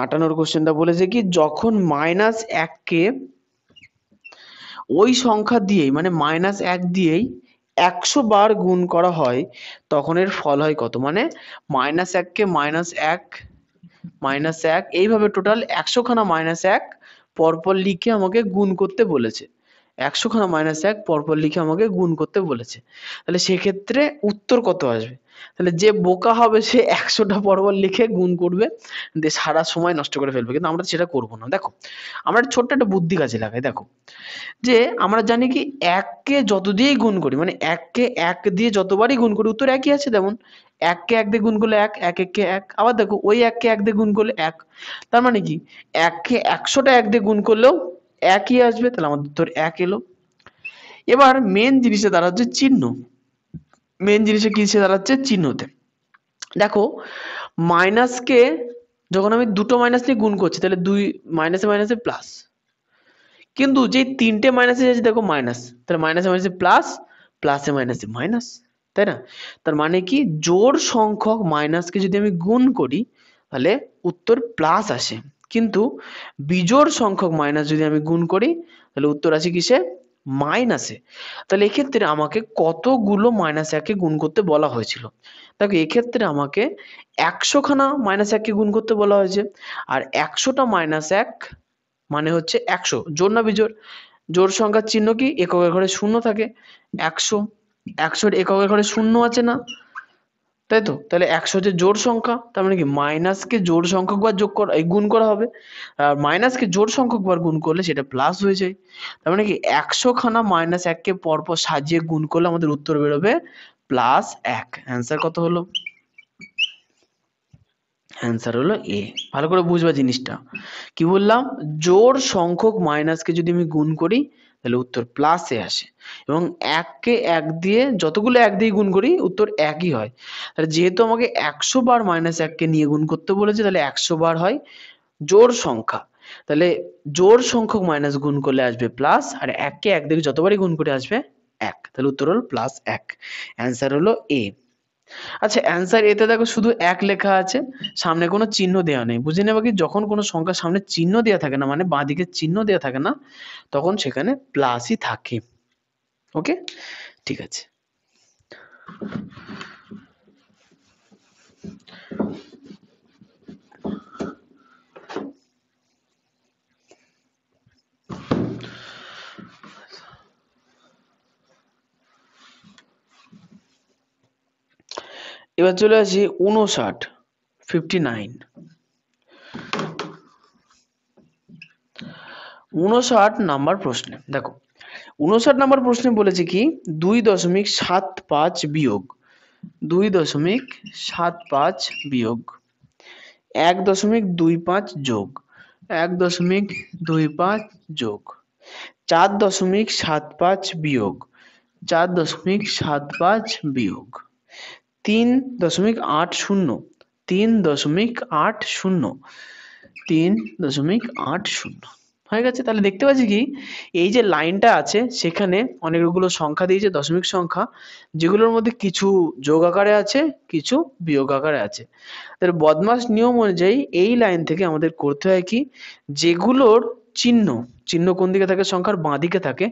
58 কোশ্চেনটা বলেছে কি যখন -1কে ওই সংখ্যা দিয়েই মানে -1 দিয়েই 100 বার গুণ করা হয় তখন এর ফল হয় কত? মানে -1কে -1 -1 এইভাবে টোটাল 100 খানা -1 পরপর লিখে আমাকে গুণ করতে বলেছে। 100 খানা -1 পরপর লিখে আমাকে গুণ করতে বলেছে। তাহলে সেক্ষেত্রে উত্তর কত আসবে? তাহলে যে বোকা হবে সে 100টা পরপর লিখে গুণ করবে, দিয়ে সারা সময় নষ্ট করে ফেলবে। কিন্তু আমরা সেটা করবো না। দেখো, আমরা ছোট্ট একটা বুদ্ধি কাজে লাগাই। দেখো, যে আমরা জানি কি 1কে যত দিয়েই গুণ করি মানে 1কে 1 দিয়ে যতবারই গুণ করি উত্তর একই আছে। যেমন 1কে 1 দিয়ে গুণ করলে 1, 1 1কে 1। আবার দেখো ওই 1কে 1 দিয়ে গুণ করলে 1। তার মানে কি 1কে 100টা 1 দিয়ে গুণ করলেও একই আসবে। তাহলে আমাদের উত্তর 1 এলো। এবার মেন জিনিসে দাঁড়াচ্ছে চিহ্ন। মেন জিনিসে কিসে দাঁড়াচ্ছে? চিহ্নতে। দেখো মাইনাসকে যখন আমি দুটো মাইনাস নিয়ে গুণ করছি তাহলে দুই মাইনাসে মাইনাসে প্লাস, কিন্তু যে তিনটে মাইনাসে যাচ্ছে দেখো মাইনাস, তাহলে মাইনাসে মাইনাসে প্লাস, প্লাসে মাইনাসে মাইনাস, তাই না? তার মানে কি জোড় সংখ্যক মাইনাসকে যদি আমি গুণ করি তাহলে উত্তর প্লাস আসে, কিন্তু বিজোড় সংখ্যক মাইনাস যদি আমি গুণ করি তাহলে উত্তর আসে কিসে? মাইনাসে। তাহলে এক্ষেত্রে আমাকে কতগুলো -1কে গুণ করতে বলা হয়েছিল? দেখো এক্ষেত্রে আমাকে 100 খানা -1কে গুণ করতে বলা হয়েছে। আর 100টা -1 মানে হচ্ছে 100। জোড় না বিজোড়? জোড় সংখ্যার চিহ্ন কি? এককের ঘরে শূন্য থাকে। 100 100-এর এককের ঘরে শূন্য আছে না, তাই তো? তাহলে 100 হচ্ছে জোড় সংখ্যা, তার মানে কি মাইনাসকে জোড় সংখ্যক বার গুণ করা হবে, আর মাইনাসকে জোড় সংখ্যক বার গুণ করলে সেটা প্লাস হয়ে যায়। তার মানে কি 100 খানা -1কে পরপর সাজিয়ে গুণ করলে আমাদের উত্তর বেরোবে +1। অ্যান্সার কত হলো? অ্যান্সার হলো এ। ভালো করে বুঝবা জিনিসটা। কি বললাম? জোড় সংখ্যক মাইনাসকে যদি আমি গুণ করি তাহলে উত্তর প্লাসে আসে, এবং 1কে 1 দিয়ে যতগুলো 1 দিয়ে গুণ করি উত্তর একই হয়। তাহলে যেহেতু আমাকে 100 বার -1কে নিয়ে গুণ করতে বলেছে, তাহলে 100 বার হয় জোড় সংখ্যা। তাহলে জোড় সংখ্যক মাইনাস গুণ করলে আসবে প্লাস, আর 1কে 1 দিয়ে যতবারই গুণ করে আসবে 1। তাহলে উত্তর হলো +1। অ্যান্সার হলো এ। আচ্ছা, অ্যান্সার এতে দেখো শুধু 1 লেখা আছে, সামনে কোনো চিহ্ন দেওয়া নেই। বুঝে নেবা কি, যখন কোনো সংখ্যার সামনে চিহ্ন দেওয়া থাকে না, মানে বাঁ দিকে চিহ্ন দেওয়া থাকে না, তখন সেখানে প্লাসই থাকে। ওকে, ঠিক আছে। এবার চলে আসি 59 নাম্বার প্রশ্নে। দেখো 59 নাম্বার প্রশ্নে বলেছে কি 2.75 বিয়োগ 2.75 বিয়োগ 1.25 যোগ 1.25 যোগ 4.75 বিয়োগ 4.75 বিয়োগ 3.80 3.80 3.80 হয়ে গেছে। তাহলে দেখতে পাচ্ছি কি এই যে লাইনটা আছে সেখানে অনেকগুলো সংখ্যা দিয়েছে, দশমিক সংখ্যা, যেগুলোর মধ্যে কিছু যোগ আকারে আছে, কিছু বিয়োগ আকারে আছে। তাহলে বদমাস নিয়ম অনুযায়ী এই লাইন থেকে আমাদের করতে হয় কি, যেগুলোর চিহ্ন চিহ্ন কোন দিকে থাকে, সংখ্যার বাঁ দিকে থাকে,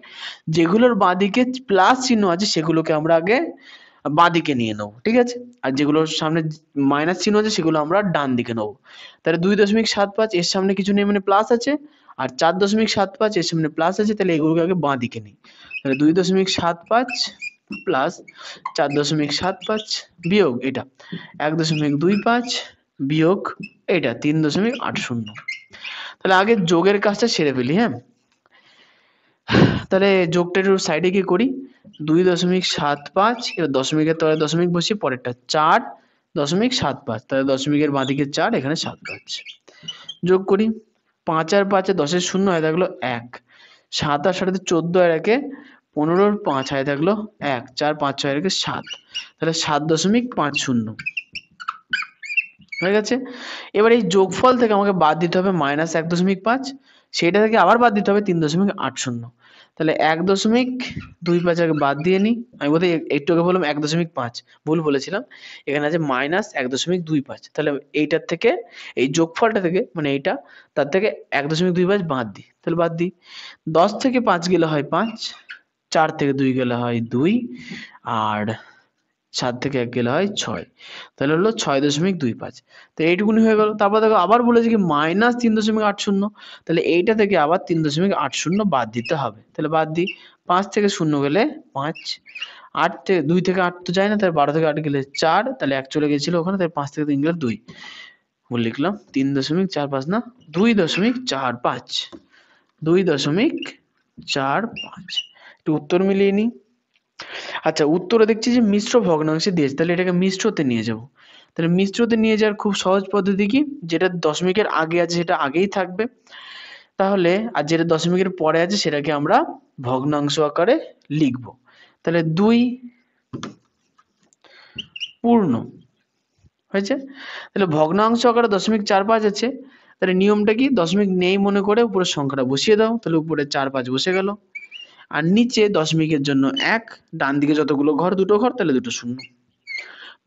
যেগুলোর বাঁ দিকে প্লাস চিহ্ন আছে সেগুলোকে আমরা আগে বাঁ দিকে নিয়ে নেবো, ঠিক আছে? আর যেগুলোর সামনে মাইনাস চিহ্ন আছে সেগুলো আমরা ডান দিকে নেবো। তাহলে 2.75 এর সামনে কিছু নেই মানে প্লাস আছে, আর 4.75 এর সামনে প্লাস আছে, তাহলে এগুলোকে আগে বাঁ দিকে নিই। তাহলে 2.75 প্লাস 4.75 বিয়োগ এটা 1.25 বিয়োগ এটা 3.80। তাহলে আগে যোগের কাজটা সেরে ফেলি। হ্যাঁ, তাহলে যোগটা একটু সাইডে গিয়ে করি। 2.75, এবার দশমিকের তলায় দশমিক বসিয়ে পরেরটা 4.75, তাহলে দশমিকের বাঁদিকে 4, এখানে 75 যোগ করি। 5 আর 5 10-এর 0 হয় থাকলো 1, 7 আর 7 14 আর 1 15, 5 হয় থাকলো 1, 4 5 6 আর 1 7, তাহলে 7.50 হয়ে গেছে। এবার এই যোগফল থেকে আমাকে বাদ দিতে হবে -1.5, সেটা থেকে আবার বাদ দিতে হবে 3.80। তাহলে 1.25 আগে বাদ দিয়ে নিই। আমি বোধহয় একটু আগে বললাম 1.5, ভুল বলেছিলাম, এখানে আছে -1.25। তাহলে এইটার থেকে, এই যোগফলটা থেকে, মানে এইটা, তার থেকে 1.25 বাদ দিই। তাহলে বাদ দিই, 10 থেকে 5 গেলে হয় 5, 4 থেকে 2 গেলে হয় 2, আর 7 থেকে 1 গেলে হয় 6, তাহলে হলো 6.25। তো এইটুকুনি হয়ে গেল। তারপর দেখো আবার বলেছে কি -3.80, তাহলে এইটা থেকে আবার 3.80 বাদ দিতে হবে। তাহলে বাদ দিই, 5 থেকে 0 গেলে 5, 8 থেকে 2 থেকে 8 তো যায় না, তাহলে 12 থেকে 8 গেলে 4, তাহলে 1 চলে গেছিল ওখানে, তাহলে 5 থেকে 3 গেলে 2, ভুল লিখলাম, 3.45 না, 2.45, 2.45। একটু উত্তর মিলিয়ে নিই। আচ্ছা, উত্তরে দেখছি যে মিশ্র ভগ্নাংশে দিয়েছে, তাহলে এটাকে মিশ্রতে নিয়ে যাব। তাহলে মিশ্রতে নিয়ে যাওয়ার খুব সহজ পদ্ধতি কি, যেটা দশমিকের আগে আছে সেটা আগেই থাকবে, তাহলে আর যেটা দশমিকের পরে আছে সেটাকে আমরা ভগ্নাংশ আকারে লিখব। তাহলে 2 পূর্ণ হয়েছে। তাহলে ভগ্নাংশ আকারে 0.45 আছে, তাহলে নিয়মটা কি, দশমিক নেই মনে করে উপরের সংখ্যাটা বসিয়ে দাও, তাহলে উপরে 4 5 বসে গেল, আর নিচে দশমিকের জন্য 1, ডান দিকে যতগুলো ঘর, দুটো ঘর, তাহলে দুটো শূন্য।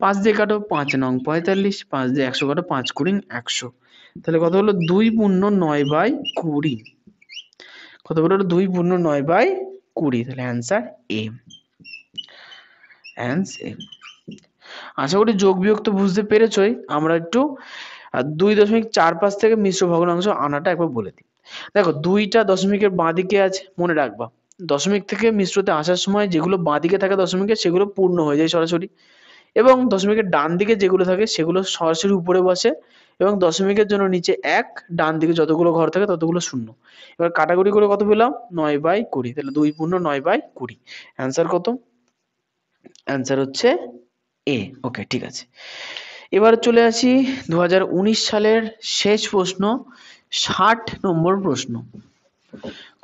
5 দিয়ে কাটো, 5 নং 45, 5 দিয়ে 100 কাটো, 5 কুড়ি 100, তাহলে কত হলো 2 পূর্ণ 9/20। কত হলো 2 পূর্ণ 9/20, তাহলে অ্যান্সার এ। আশা করি যোগ বিয়োগ তো বুঝতে পেরেছই। আমরা একটু 2.45 থেকে মিশ্র ভগ্নাংশ আনাটা একবার বলে দিই। দেখো 2টা দশমিকের বাঁ দিকে আছে, মনে রাখবা, দশমিক থেকে মিশ্রতে আসার সময় যেগুলো বাঁদিকে থাকে দশমিকের সেগুলো পূর্ণ হয়ে যায় সরাসরি, এবং দশমিকের ডান দিকে যেগুলো থাকে সেগুলো সরাসরি উপরে বসে, এবং দশমিকের জন্য নিচে 1, ডান দিকে যতগুলো ঘর থাকে ততগুলো শূন্য। এবার কাটাকুটি করে কত পেলাম? 9/20। তাহলে 2 পূর্ণ 9/20। অ্যান্সার কত? অ্যান্সার হচ্ছে এ। ওকে, ঠিক আছে। এবার চলে আসি 2019 সালের শেষ প্রশ্ন, 60 নম্বর প্রশ্ন।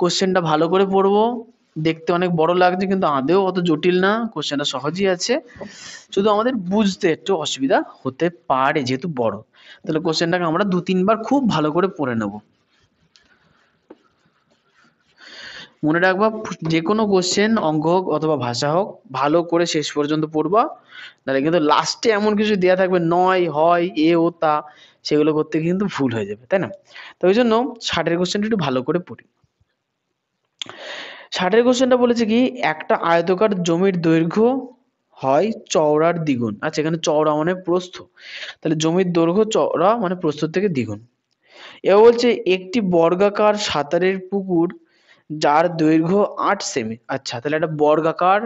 কোশ্চেনটা ভালো করে পড়বো। দেখতে অনেক বড় লাগছে কিন্তু আদেও অত জটিল না, কোশ্চেনটা সহজই আছে, শুধু আমাদের বুঝতে একটু অসুবিধা হতে পারে যেহেতু বড়। তাহলে কোশ্চেনটাকে আমরা 2-3 বার খুব ভালো করে পড়ে নেব। মনে রাখবা, যে কোনো কোশ্চেন অঙ্ক হোক অথবা ভাষা হোক ভালো করে শেষ পর্যন্ত পড়বা, নাহলে কিন্তু লাস্টে এমন কিছু দেওয়া থাকবে নয়, হয়, এ ও তা, সেগুলো করতে কিন্তু ভুল হয়ে যাবে, তাই না? তো ওই জন্য 60-এর কোশ্চেনটা একটু ভালো করে পড়ি। 60-এর কোশ্চেনটা বলেছে কি, একটা আয়তকার জমির দৈর্ঘ্য হয় চওড়ার দ্বিগুণ। আচ্ছা, এখানে চওড়া মানে প্রস্থ, তাহলে জমির দৈর্ঘ্য চওড়া মানে প্রস্থ থেকে দ্বিগুণ। এবার বলছে একটি বর্গাকার সাঁতারের পুকুর যার দৈর্ঘ্য 8 সেমি। আচ্ছা, তাহলে একটা বর্গাকার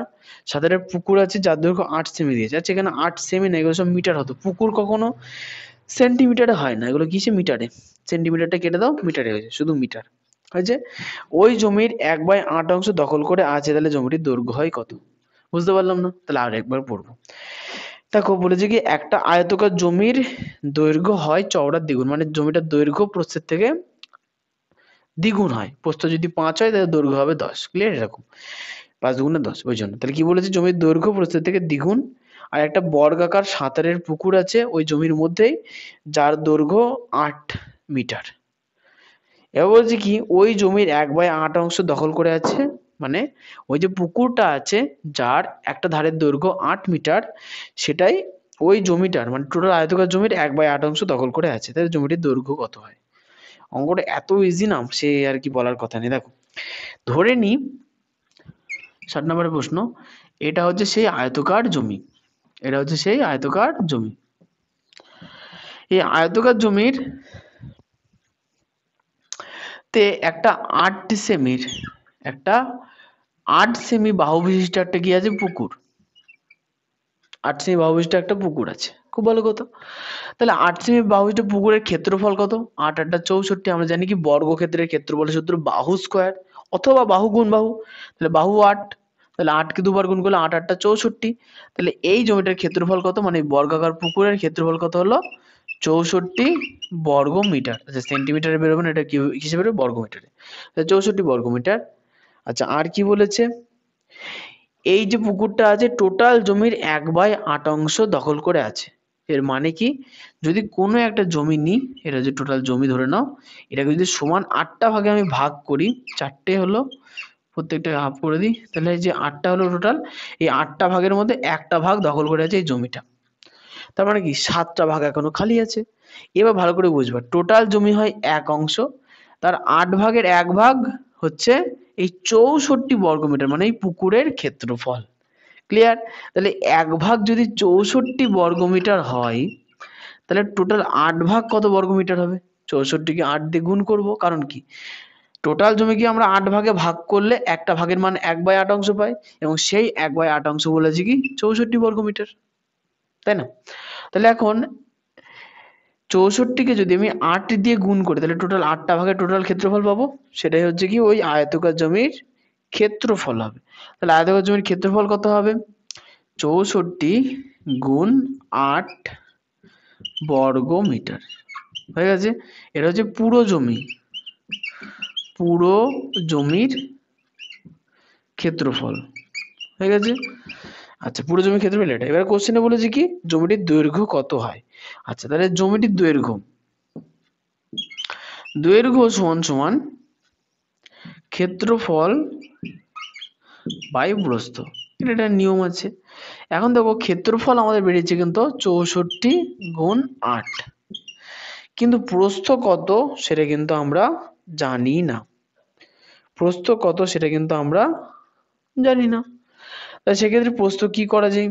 সাঁতারের পুকুর আছে যার দৈর্ঘ্য 8 সেমি দিয়েছে। আচ্ছা, এখানে 8 সেমি না, এগুলো সব মিটার হতো। পুকুর কখনো সেন্টিমিটারে হয় না, এগুলো কিসে? মিটারে। সেন্টিমিটারটা কেটে দাও, মিটারে হয়েছে, শুধু মিটার হয়েছে। ওই জমির 1/8 অংশ দখল করে আছে, তাহলে জমিটির দৈর্ঘ্য হয় কত? বুঝতে পারলাম না, তাহলে আর একবার পড়বো। দেখো বলেছে কি, একটা আয়তকার জমির দৈর্ঘ্য হয় চওড়ার দ্বিগুণ, মানে জমিটার দৈর্ঘ্য প্রস্থের থেকে দ্বিগুণ হয়। প্রস্থ যদি 5 হয় তাহলে দৈর্ঘ্য হবে 10। ক্লিয়ার? এরকম 5 দুগুণে 10, ওই জন্য। তাহলে কি বলেছে? জমির দৈর্ঘ্য প্রস্থের থেকে দ্বিগুণ, আর একটা বর্গাকার সাঁতারের পুকুর আছে ওই জমির মধ্যেই যার দৈর্ঘ্য 8 মিটার। এবার বলছে কি, ওই জমির 1/8 অংশ দখল করে আছে, মানে ওই যে পুকুরটা আছে যার একটা ধারের দৈর্ঘ্য 8 মিটার, সেটাই ওই জমিটার মানে টোটাল আয়তকার জমির 1/8 অংশ দখল করে আছে, তাহলে জমিটির দৈর্ঘ্য কত হয়? অঙ্কটা এত ইজি না, সে আর কি বলার কথা নেই। দেখো, ধরে নি 60 নম্বরের প্রশ্ন, এটা হচ্ছে সেই আয়তকার জমি, এটা হচ্ছে সেই আয়তকার জমি। এই আয়তকার জমির তে একটা 8 সেমির, একটা 8 সেমি বাহু বিশিষ্ট একটা কি আছে? পুকুর। 8 সেমি বাহু বিশিষ্ট একটা পুকুর আছে, খুব ভালো কথা। তাহলে 8 সেমি বাহু বিশিষ্ট পুকুরের ক্ষেত্রফল কত? 8 8 64। আমরা জানি কি, বর্গক্ষেত্রের ক্ষেত্রফলের সূত্র বাহু স্কয়ার অথবা বাহু গুণ বাহু। তাহলে বাহু 8, তাহলে 8 কে দুবার গুণ করলে 8 8 64। তাহলে এই জমিটার ক্ষেত্রফল কত, মানে বর্গাকার পুকুরের ক্ষেত্রফল কত হলো? 64 বর্গ মিটার। আচ্ছা, সেন্টিমিটারে বেরোবে না, এটা কি হিসেবে বেরোবে? বর্গ মিটারে। তাহলে 64 বর্গ মিটার। আচ্ছা, আর কি বলেছে? এই যে পুকুরটা আছে টোটাল জমির 1/8 অংশ দখল করে আছে। এর মানে কি, যদি কোনো একটা জমি নিই, এটা যে টোটাল জমি ধরে নাও, এটাকে যদি সমান 8টা ভাগে আমি ভাগ করি, 4টে হলো, প্রত্যেকটা হাফ করে দিই, তাহলে এই যে 8টা হলো টোটাল, এই 8টা ভাগের মধ্যে একটা ভাগ দখল করে আছে এই জমিটা। তার মানে কি, 7টা ভাগ এখনো খালি আছে। এবার ভালো করে বুঝবা, টোটাল জমি হয় 1 অংশ, তার 8 ভাগের 1 ভাগ হচ্ছে এই 64 বর্গমিটার, মানে এই পুকুরের ক্ষেত্রফল। ক্লিয়ার? তাহলে 1 ভাগ যদি 64 বর্গমিটার হয়, তাহলে টোটাল 8 ভাগ কত বর্গমিটার হবে? 64 কে 8 দিয়ে গুণ করবো, কারণ কি, টোটাল জমিকে আমরা 8 ভাগে ভাগ করলে একটা ভাগের মান 1/8 অংশ পাই, এবং সেই 1/8 অংশ বলেছে কি 64 বর্গমিটার, তাই না? তাহলে এখন 64কে যদি আমি 8 দিয়ে গুণ করি, তাহলে টোটাল 8টা ভাগে টোটাল ক্ষেত্রফল পাবো, সেটাই হচ্ছে কি ওই আয়তকার জমির ক্ষেত্রফল হবে। তাহলে আয়তকার জমির ক্ষেত্রফল কত হবে? 64 গুণ 8 বর্গ মিটার। হয়ে গেছে? এটা হচ্ছে পুরো জমি, পুরো জমির ক্ষেত্রফল। হয়ে গেছে? আচ্ছা, পুরো জমির ক্ষেত্রফল এটা। এবার কোশ্চেনে বলেছে কি, জমিটির দৈর্ঘ্য কত হয়? আচ্ছা, তাহলে জমিটির দৈর্ঘ্য, দৈর্ঘ্য সমান সমান ক্ষেত্রফল বাই প্রস্থ, এটা একটা নিয়ম আছে। এখন দেখো, ক্ষেত্রফল আমাদের বেরিয়েছে কিন্তু 64 গুণ 8, কিন্তু প্রস্থ কত সেটা কিন্তু আমরা জানি না। প্রস্থ কত সেটা কিন্তু আমরা জানি না। তাহলে সেক্ষেত্রে প্রস্থ কি করা যায়?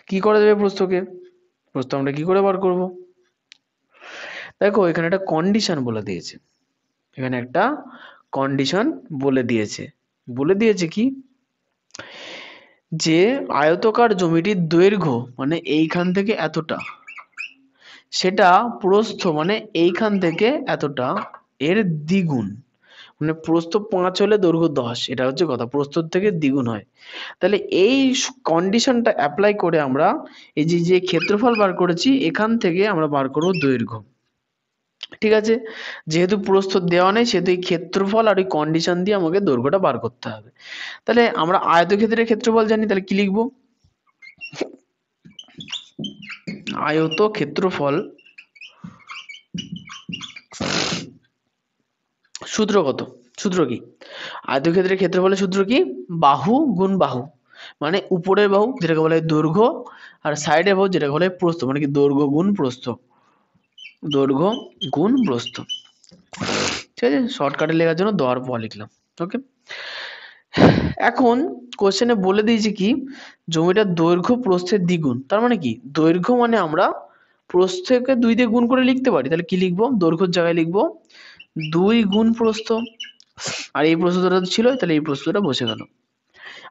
কি করা যাবে প্রস্থকে? প্রস্থ আমরা কি করে বার করব? দেখো, এখানে একটা কন্ডিশন বলে দিয়েছে, এখানে একটা কন্ডিশন বলে দিয়েছে কি যে আয়তকার জমিটির দৈর্ঘ্য মানে এইখান থেকে এতটা, সেটা প্রস্থ মানে এইখান থেকে এতটা এর দ্বিগুণ, মানে প্রস্থ 5 হলে দৈর্ঘ্য 10, এটা হচ্ছে কথা, প্রস্থর থেকে দ্বিগুণ হয়। তাহলে এই কন্ডিশনটা অ্যাপ্লাই করে আমরা এই যে ক্ষেত্রফল বার করেছি এখান থেকে আমরা বার করব দৈর্ঘ্য। ঠিক আছে, যেহেতু প্রস্থ দেওয়া নেই সেহেতু এই ক্ষেত্রফল আর এই কন্ডিশন দিয়ে আমাকে দৈর্ঘ্যটা বার করতে হবে। তাহলে আমরা আয়তক্ষেত্রের ক্ষেত্রফল জানি, তাহলে কি লিখবো? আয়ত ক্ষেত্রফল সূত্র কত? সূত্র কি? আয়তক্ষেত্রের ক্ষেত্রফলের সূত্র কি? বাহু গুণ বাহু, মানে উপরের বাহু যেটাকে বলা হয় দৈর্ঘ্য, আর সাইডের বাহু যেটাকে বলা হয় প্রস্থ, মানে কি দৈর্ঘ্য গুণ প্রস্থ, দৈর্ঘ্য গুণ প্রস্থ। ঠিক আছে, শর্টকাটে লেখার জন্য দেওয়ার পর লিখলাম। ওকে, এখন কোশ্চেনে বলে দিয়েছে কি জমিটার দৈর্ঘ্য প্রস্থের দ্বিগুণ, তার মানে কি দৈর্ঘ্য মানে আমরা প্রস্থকে 2 দিয়ে গুণ করে লিখতে পারি। তাহলে কি লিখবো? দৈর্ঘ্যের জায়গায় লিখবো 2 গুণ প্রস্থ, আর এই প্রস্থটা ছিল তাহলে এই প্রস্থটা বসে গেল।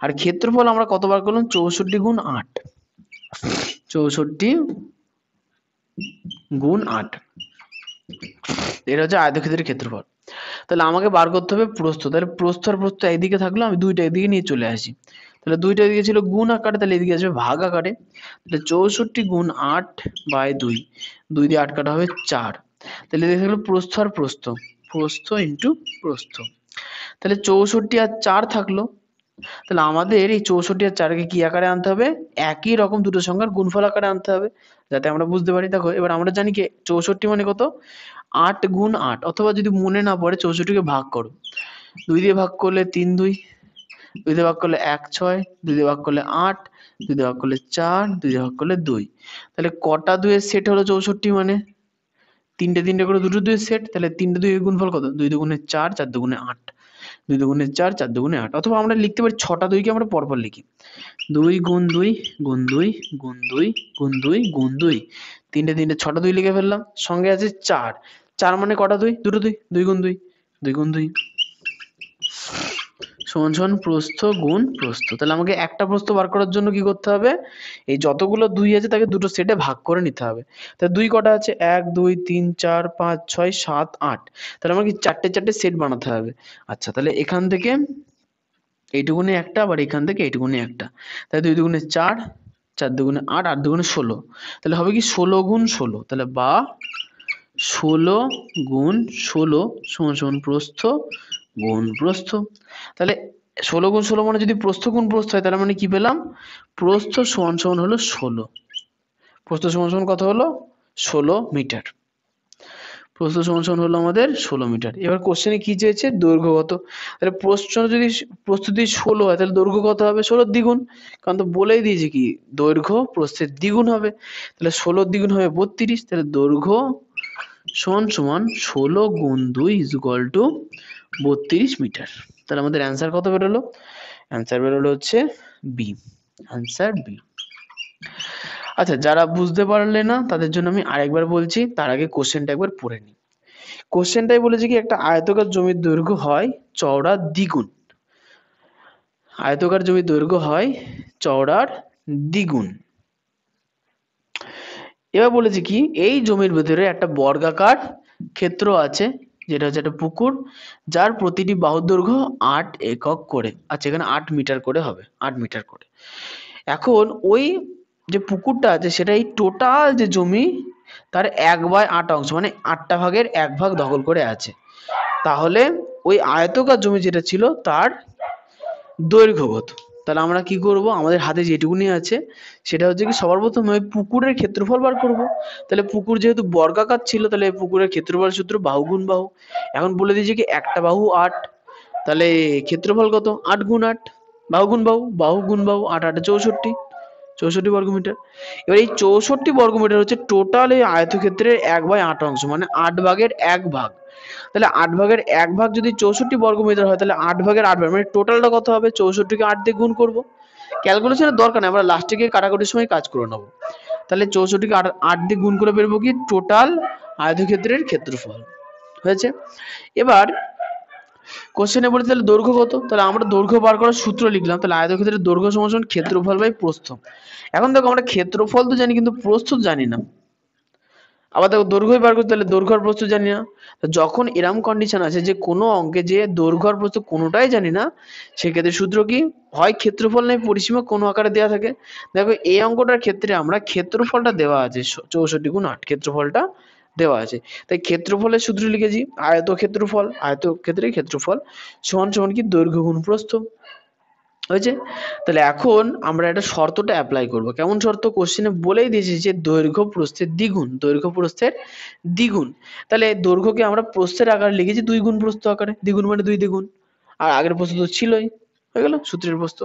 আর ক্ষেত্রফল আমরা কতবার করলাম? 64 গুণ 8, 64 গুণ 8, এটা হচ্ছে আয়তক্ষেত্রের ক্ষেত্রফল। তাহলে আমাকে বার করতে হবে প্রস্থ, তাহলে প্রস্থ আর প্রস্থ একদিকে থাকলো, আমি দুইটা একদিকে নিয়ে চলে আসি। তাহলে দুইটা এদিকে ছিল গুণ আকারে, তাহলে এদিকে আসবে ভাগ আকারে। তাহলে 64 গুণ 8 বাই 2, 2 দিয়ে 8 কাটা হবে 4, তাহলে এদিকে থাকলো প্রস্থ আর প্রস্থ, প্রস্থ ইন্টু প্রস্থ। তাহলে 64 আর 4 থাকলো, তাহলে আমাদের এই 64 আর 4কে কি আকারে আনতে হবে? একই রকম দুটো সংখ্যার গুণফল আকারে আনতে হবে, যাতে আমরা বুঝতে পারি। দেখো এবার আমরা জানি কি 64 মানে কত? 8 গুণ 8, অথবা যদি মনে না পড়ে 64কে ভাগ করো, 2 দিয়ে ভাগ করলে 3 2, 2 দিয়ে ভাগ করলে 1 6, 2 দিয়ে ভাগ করলে 8, 2 দিয়ে ভাগ করলে 4, 2 দিয়ে ভাগ করলে 2। তাহলে কটা 2 এর সেট হলো 64? মানে তিনটে তিনটে করে দুটো 2 এর সেট, তাহলে 3টে 2 এর গুণফল কত? 2 দুগুণে 4, 4 দুগুণে 8, 2 দুগুণে 4, 4 দুগুণে 8। অথবা আমরা লিখতে পারি 6টা 2 কে আমরা পরপর লিখি, 2 গুণ 2 গুণ 2 গুণ 2 গুণ 2 গুণ 2, তিনটে 6টা 2 লিখে ফেললাম। সঙ্গে আছে 4, 4 মানে কটা 2? দুটো 2, 2 গুণ 2, 2 গুণ 2 সমান সমান প্রস্থ গুণ প্রস্থ। তাহলে আমাকে একটা প্রস্থ বার করার জন্য কি করতে হবে? এই যতগুলো 2 আছে তাকে দুটো সেটে ভাগ করে নিতে হবে। তাহলে 2 কটা আছে? 1 2 3 4 5 6 7 8, তাহলে আমাকে চারটে চারটে সেট বানাতে হবে। আচ্ছা, তাহলে এখান থেকে এইটুকুনি একটা, আবার এখান থেকে এইটুকুনি একটা, তাহলে 2 দুগুণে 4, 4 দুগুণে 8, 8 দুগুণে 16, তাহলে হবে কি 16 গুণ 16, তাহলে বা 16 গুণ 16 সমান সমান প্রস্থ গুণ প্রস্থ। তাহলে 16 গুণ 16 মানে যদি প্রস্থ গুণ প্রস্থ হয়, তাহলে মানে কি পেলাম? প্রস্থ সমান সমান হলো 16, প্রস্থ সমান সমান কত হলো? 16 মিটার। প্রস্থ সমান সমান হলো আমাদের 16 মিটার। এবার কোশ্চেনে কি চেয়েছে? দৈর্ঘ্য কত। তাহলে প্রস্থ যদি 16 হয় তাহলে দৈর্ঘ্য কত হবে? 16 দ্বিগুণ, কারণ তো বলেই দিয়েছে কি দৈর্ঘ্য প্রস্থের দ্বিগুণ হবে। তাহলে 16 দ্বিগুণ হবে 32, তাহলে দৈর্ঘ্য সমান সমান 16 গুণ 2 ইজ ইকুয়াল টু 32 মিটার। তাহলে আমাদের অ্যান্সার কত বেরোলো? অ্যান্সার বেরোলো হচ্ছে বি, অ্যান্সার বি। আচ্ছা, যারা বুঝতে পারলে না তাদের জন্য আমি আরেকবার বলছি, তার আগে কোশ্চেনটা একবার পড়ে নিই। কোশ্চেনটাই বলেছে কি একটা আয়তকার জমির দৈর্ঘ্য হয় চওড়ার দ্বিগুণ, আয়তকার জমির দৈর্ঘ্য হয় চওড়ার দ্বিগুণ। এবার বলেছে কি এই জমির ভেতরে একটা বর্গাকার ক্ষেত্র আছে, যেটা হচ্ছে একটা পুকুর, যার প্রতিটি বাহুর দৈর্ঘ্য 8 একক করে। আচ্ছা, এখানে 8 মিটার করে হবে, 8 মিটার করে। এখন ওই যে পুকুরটা আছে সেটা এই টোটাল যে জমি তার 1/8 অংশ, মানে 8টা ভাগের 1 ভাগ দখল করে আছে। তাহলে ওই আয়তকার জমি যেটা ছিল তার দৈর্ঘ্য কত? তাহলে আমরা কি করব? আমাদের হাতে যেটুকুনি আছে সেটা হচ্ছে কি সবার প্রথমে ওই পুকুরের ক্ষেত্রফল বার করব। তাহলে পুকুর যেহেতু বর্গাকার ছিল, তাহলে পুকুরের ক্ষেত্রফল সূত্র বাহু গুণ বাহু। এখন বলে দিয়েছে কি একটা বাহু 8, তাহলে ক্ষেত্রফল কত? 8 গুণ 8, বাহু গুণ বাহু, বাহু গুণ বাহু, 8 8 64, 64 বর্গমিটার। এবার এই 64 বর্গমিটার হচ্ছে টোটাল এই আয়তক্ষেত্রের 1/8 অংশ, মানে 8 ভাগের 1 ভাগ। তাহলে 8 ভাগের 1 ভাগ যদি 64 বর্গমিটার হয়, তাহলে 8 ভাগের 8 ভাগ মানে টোটালটা কত হবে? 64কে 8 দিয়ে গুণ করব। ক্যালকুলেশনের দরকার নেই, আমরা লাস্টে গিয়ে কাটাকুটির সময় কাজ করে নেব। তাহলে 64কে 8 দিয়ে গুণ করে বেরবো কি টোটাল আয়তক্ষেত্রের ক্ষেত্রফল হয়েছে। এবার কোশ্চেনে বলি তাহলে দৈর্ঘ্য কত, তাহলে আমরা দৈর্ঘ্য বার করার সূত্র লিখলাম, তাহলে আয়তক্ষেত্রের দৈর্ঘ্য সমান সমান ক্ষেত্রফল বাই প্রস্থ। এখন দেখো আমরা ক্ষেত্রফল তো জানি কিন্তু প্রস্থ জানি না। আবার দেখো দৈর্ঘ্য বার করতে, তাহলে দৈর্ঘ্য আর প্রস্থ জানি না। তো যখন এরম কন্ডিশন আছে যে কোনো অঙ্কে যে দৈর্ঘ্য আর প্রস্থ কোনোটাই জানি না, সেক্ষেত্রে সূত্র কি, হয় ক্ষেত্রফল নয় পরিসীমা কোনো আকারে দেওয়া থাকে। দেখো এই অঙ্কটার ক্ষেত্রে আমরা ক্ষেত্রফলটা দেওয়া আছে 64 × 8, ক্ষেত্রফলটা দেওয়া আছে, তাই ক্ষেত্রফলের সূত্র লিখেছি আয়তক্ষেত্রফল, আয়তক্ষেত্রের ক্ষেত্রফল সমান সমান কি দৈর্ঘ্য গুণ প্রস্থ হয়েছে। তাহলে এখন আমরা একটা শর্তটা অ্যাপ্লাই করব। কেমন শর্ত, কোশ্চেনে বলেই দিয়েছে যে দৈর্ঘ্য প্রস্থের দ্বিগুণ, দৈর্ঘ্য প্রস্থের দ্বিগুণ। তাহলে দৈর্ঘ্যকে আমরা প্রস্থের আকারে লিখেছি 2 গুণ প্রস্থ আকারে, দ্বিগুণ মানে 2 দ্বিগুণ, আর আগের প্রস্থ তো ছিলই, হয়ে গেল সূত্রের প্রস্থ।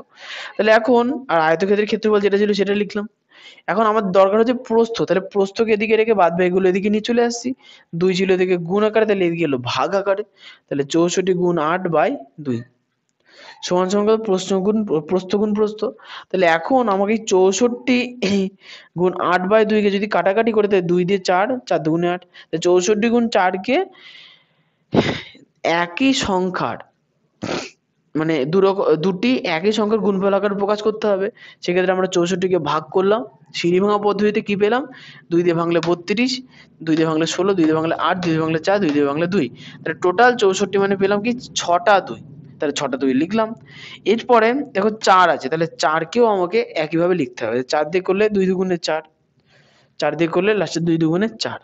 তাহলে এখন আর আয়তক্ষেত্রের ক্ষেত্রফল যেটা ছিল সেটা লিখলাম। এখন আমার দরকার হচ্ছে প্রস্থ, তাহলে প্রস্থকে এদিকে রেখে বাদ বাকিগুলো এদিকে নিয়ে চলে আসছি। 2 ছিল এদিকে গুণ আকারে, তাহলে এদিকে এলো ভাগ আকারে, তাহলে 64 × 8/2 সমান সমান কত, প্রস্থ গুণ প্রস্থ। তাহলে এখন আমাকে 64 × 8/2 কে যদি কাটাকাটি করে, তাহলে 2 দিয়ে 4, 4 2 8, 64 × 4 কে একই সংখ্যার মানে দুটি একই সংখ্যার গুণফল আকারে প্রকাশ করতে হবে। সেক্ষেত্রে আমরা 64 কে ভাগ করলাম, সিঁড়ি ভাঙা পদ্ধতিতে কি পেলাম, 2 দিয়ে ভাঙলে 32, 2 দিয়ে ভাঙলে 16, 2 দিয়ে ভাঙলে 8, 2 দিয়ে ভাঙলে 4, 2 দিয়ে ভাঙলে 2, তাহলে টোটাল 64 মানে পেলাম কি 6টা 2, তাহলে 6টা 2 লিখলাম। এরপরে দেখো 4 আছে, তাহলে 4 কেও আমাকে একইভাবে লিখতে হবে, 4 দিয়ে করলে 2 দুগুণে 4, 4 দিয়ে করলে লাস্টে 2 দুগুণে 4।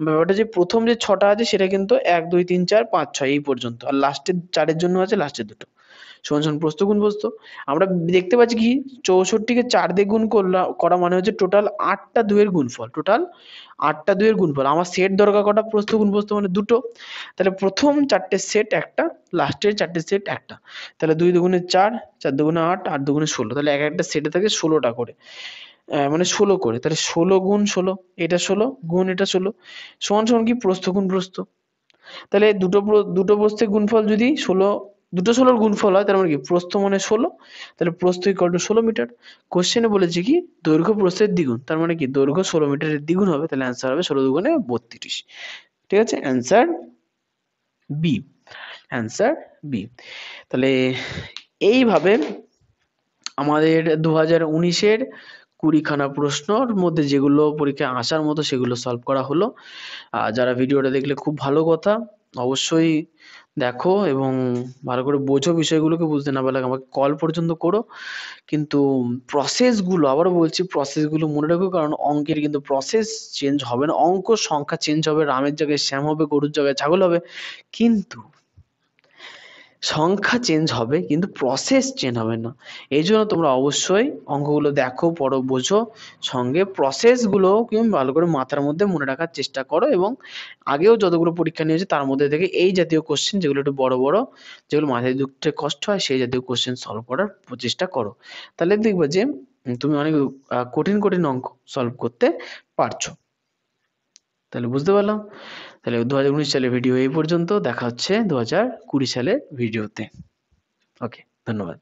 ব্যাপারটা যে প্রথম যে 6টা আছে সেটা কিন্তু 1 2 3 4 5 6 এই পর্যন্ত, আর লাস্টের 4 এর জন্য আছে লাস্টের দুটো সমান সমান প্রস্থ গুণ প্রস্থ। আমরা দেখতে পাচ্ছি কি 64 কে 4 দিয়ে গুণ করা মানে হচ্ছে টোটাল 8টা 2 এর গুণফল, টোটাল 8টা 2 এর গুণফল। আমার সেট দরকার কটা, প্রস্থ গুণ প্রস্থ মানে দুটো, তাহলে প্রথম 4টের সেট একটা, লাস্টের 4টের সেট একটা, তাহলে 2 দুগুণে 4, 4 দুগুণে 8, 8 দুগুণে 16, তাহলে এক একটা সেটে থাকে 16টা করে, মানে 16 করে, তাহলে 16 গুণ 16, এটা 16 গুণ এটা 16 সমান সমান কি প্রস্থ গুণ প্রস্থ। তাহলে দুটো প্রস্থের গুণফল যদি 16, দুটো 16 এর গুণফল হয়, তার মানে কি প্রস্থ মানে 16, তাহলে প্রস্থ ইকুয়াল টু 16 মিটার। কোশ্চেনে বলেছে কি দৈর্ঘ্য প্রস্থের দ্বিগুণ, তার মানে কি দৈর্ঘ্য 16 মিটারের দ্বিগুণ হবে, তাহলে অ্যান্সার হবে 16 দুগুণে 32। ঠিক আছে, অ্যান্সার বি, অ্যান্সার বি। তাহলে এইভাবে আমাদের 2019-এর 20খানা প্রশ্নর মধ্যে যেগুলো পরীক্ষায় আসার মতো সেগুলো সলভ করা হলো। যারা ভিডিওটা দেখলে খুব ভালো কথা, অবশ্যই দেখো এবং ভালো করে বোঝো বিষয়গুলোকে, বুঝতে না পারলে আমাকে কল পর্যন্ত করো। কিন্তু প্রসেসগুলো আবারও বলছি, প্রসেসগুলো মনে রাখো, কারণ অঙ্কের কিন্তু প্রসেস চেঞ্জ হবে না, অঙ্ক সংখ্যা চেঞ্জ হবে, রামের জায়গায় শ্যাম হবে, গরুর জায়গায় ছাগল হবে, কিন্তু সংখ্যা চেঞ্জ হবে কিন্তু প্রসেস চেঞ্জ হবে না। এই জন্য তোমরা অবশ্যই অঙ্কগুলো দেখো, পড়ো, বোঝো, সঙ্গে প্রসেসগুলো কিন্তু ভালো করে মাথার মধ্যে মনে রাখার চেষ্টা করো, এবং আগেও যতগুলো পরীক্ষা নিয়েছে তার মধ্যে থেকে এই জাতীয় কোশ্চেন যেগুলো একটু বড় বড়, যেগুলো মাথায় ঢুকতে কষ্ট হয়, সেই জাতীয় কোশ্চেন সলভ করার চেষ্টা করো। তাহলে দেখবে যে তুমি অনেক কঠিন কঠিন অঙ্ক সলভ করতে পারছো। তাহলে বুঝতে পারলাম। তাহলে 2019 সালের ভিডিও এই পর্যন্ত, দেখা হচ্ছে 2020 সালের ভিডিওতে। ওকে, ধন্যবাদ।